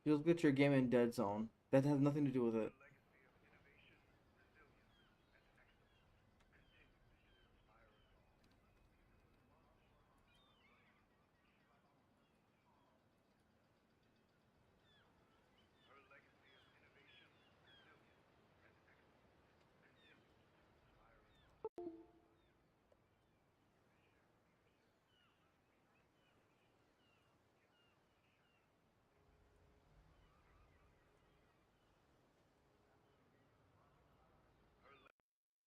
You'll get your game in dead zone. That has nothing to do with it.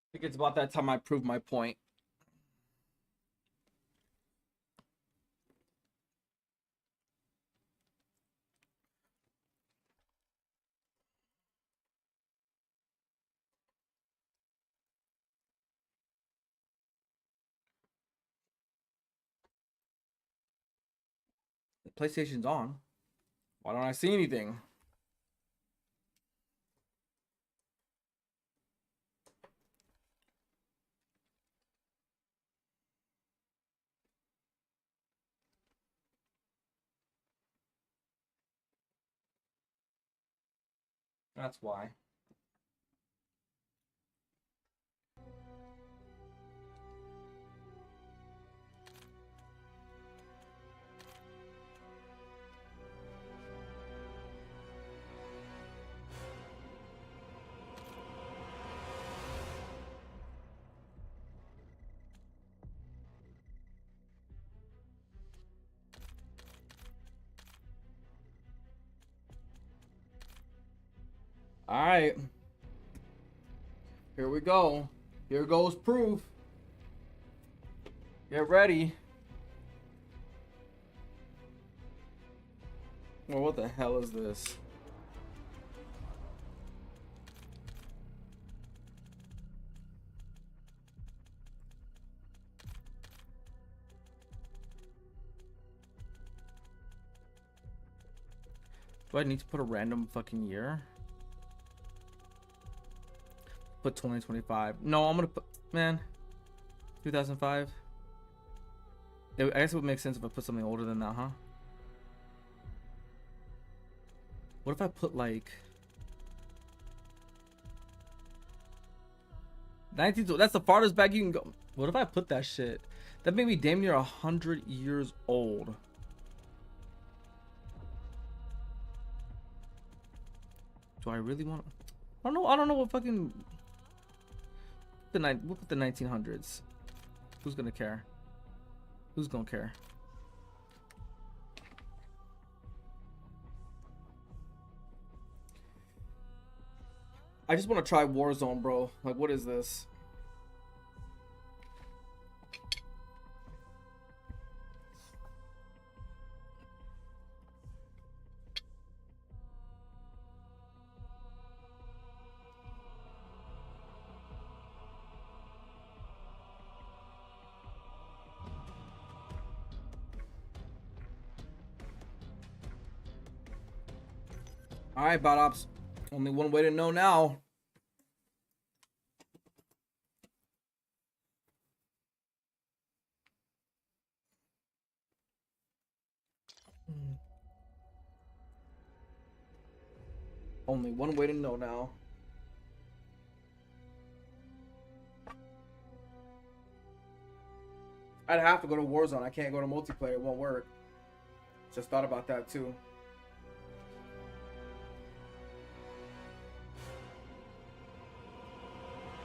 I think it's about that time I prove my point. The PlayStation's on. Why don't I see anything? That's why. All right. Here we go. Here goes proof. Get ready. Well, what the hell is this? Do I need to put a random fucking year? Put 2025. No, I'm gonna put, man, 2005. I guess it would make sense if I put something older than that, huh? What if I put like 19? That's the farthest back you can go. What if I put that shit? That made me damn near 100 years old. Do I really want? I don't know. I don't know what fucking we'll put the 1900s. Who's gonna care? Who's gonna care? I just want to try Warzone, bro. Like, what is this? All right, bot ops. Only one way to know now. Only one way to know now. I'd have to go to Warzone. I can't go to multiplayer. It won't work. Just thought about that too.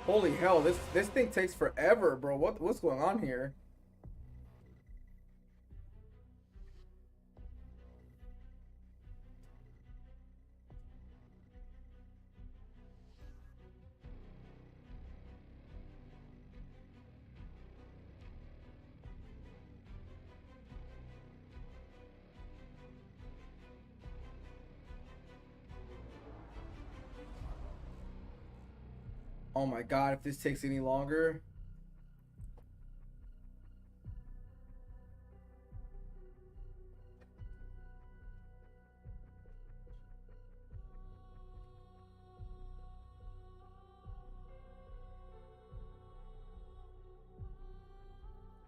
Holy hell, this thing takes forever, bro. What's going on here? Oh my god, if this takes any longer.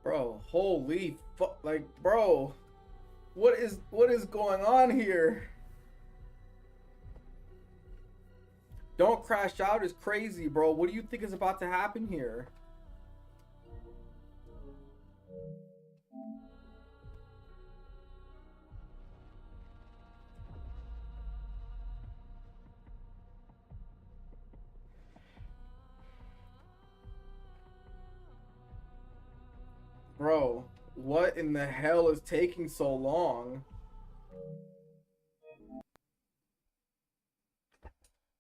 Bro, holy fuck, like, bro. What is going on here? Don't crash out is crazy, bro. What do you think is about to happen here? Bro, what in the hell is taking so long?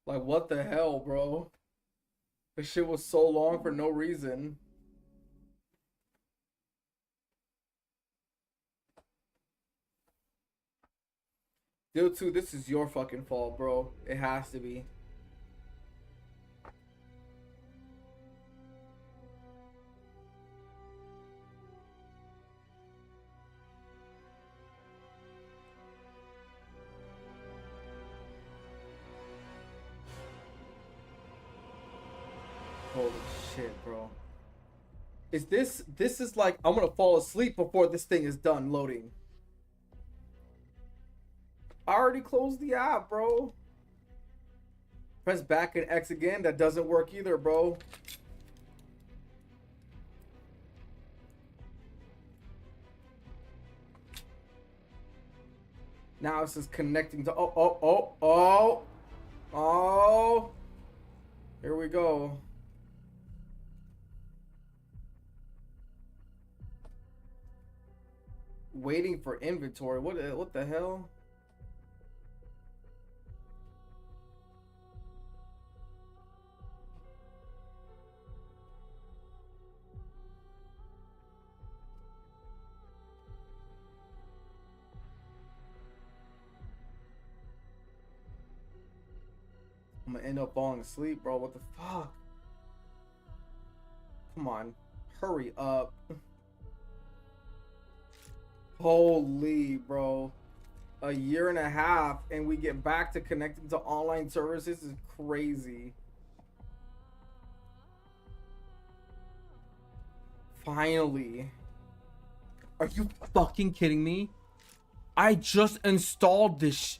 Like, what the hell, bro? This shit was so long for no reason. Dude, too, this is your fucking fault, bro. It has to be. Holy shit, bro. This is like, I'm gonna fall asleep before this thing is done loading. I already closed the app, bro. Press back and X again. That doesn't work either, bro. Now it's just connecting to, oh. Here we go. Waiting for inventory. What the hell? I'm gonna end up falling asleep, bro. What the fuck? Come on. Hurry up. Holy, bro. A year and a half and we get back to connecting to online services is crazy. Finally. Are you fucking kidding me? I just installed this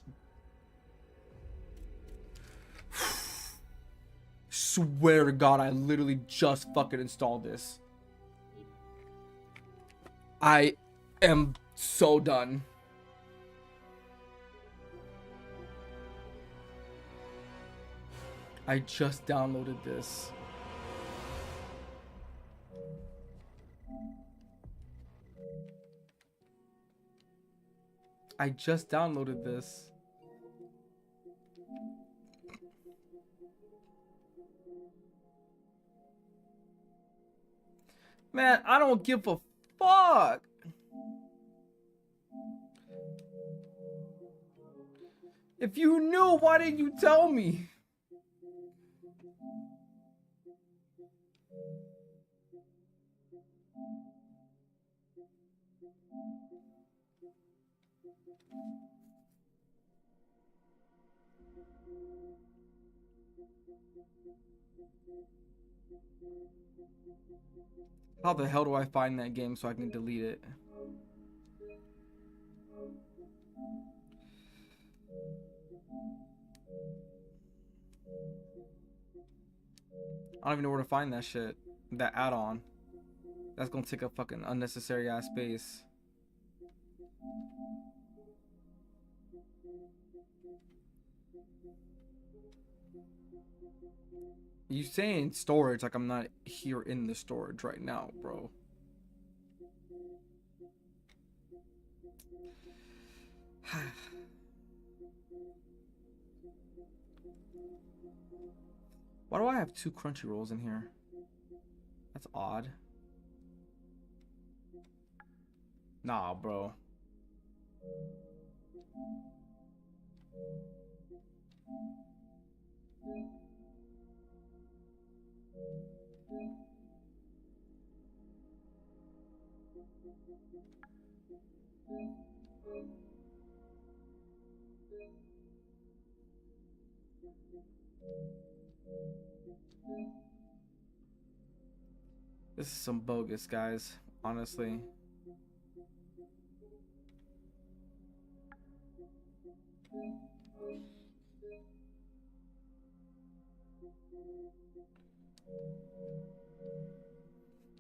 Swear to God, I literally just fucking installed this. I am so done. I just downloaded this. I just downloaded this. Man, I don't give a fuck. If you knew, why didn't you tell me? How the hell do I find that game so I can delete it? I don't even know where to find that shit. That add-on. That's gonna take up fucking unnecessary ass space. You saying storage like I'm not here in the storage right now, bro. Why do I have 2 crunchy rolls in here? That's odd. Nah, bro. This is some bogus, guys. Honestly.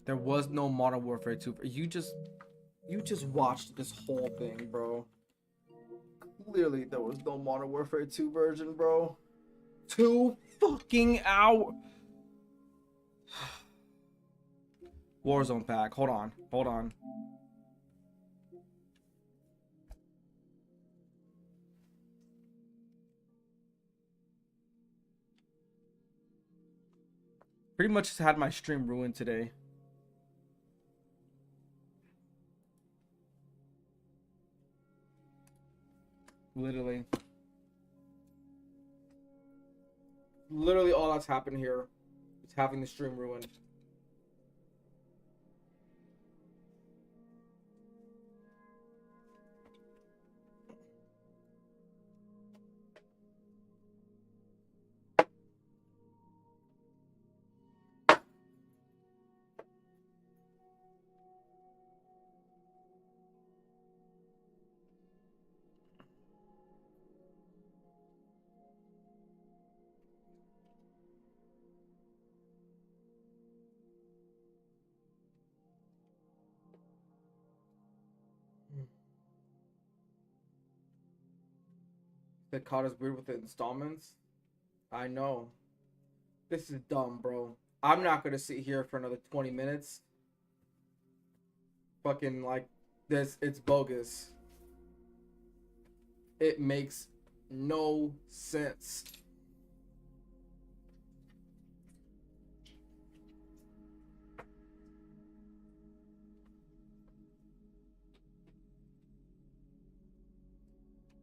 There was no Modern Warfare 2. You just watched this whole thing, bro. Clearly, there was no Modern Warfare 2 version, bro. 2 fucking hours. Warzone pack. Hold on. Hold on. Pretty much just had my stream ruined today. Literally. Literally all that's happened here is having the stream ruined. The caught us weird with the installments. I know. This is dumb, bro. I'm not gonna sit here for another 20 minutes. Fucking like this. It's bogus. It makes no sense.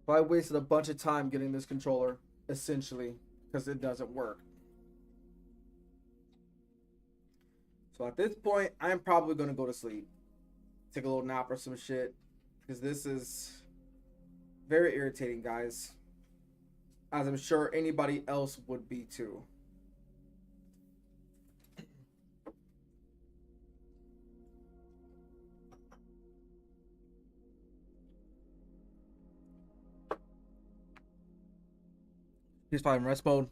I wasted a bunch of time getting this controller, essentially, because it doesn't work. So at this point, I'm probably going to go to sleep. Take a little nap or some shit, because this is very irritating, guys. As I'm sure anybody else would be too. PS5 in rest mode.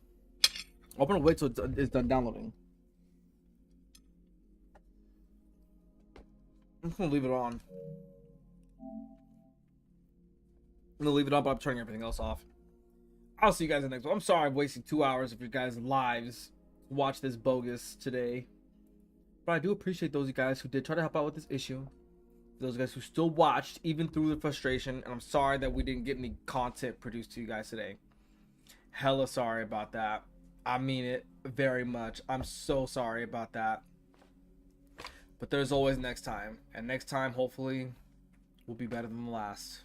I'm gonna wait till it's done downloading. I'm just gonna leave it on. I'm gonna leave it on, but I'm turning everything else off. I'll see you guys in the next one. I'm sorry I'm wasting 2 hours of your guys' lives to watch this bogus today. But I do appreciate those guys who did try to help out with this issue. Those guys who still watched even through the frustration. And I'm sorry that we didn't get any content produced to you guys today. Hella sorry about that. I mean it very much. I'm so sorry about that. But there's always next time. And next time, hopefully, will be better than the last.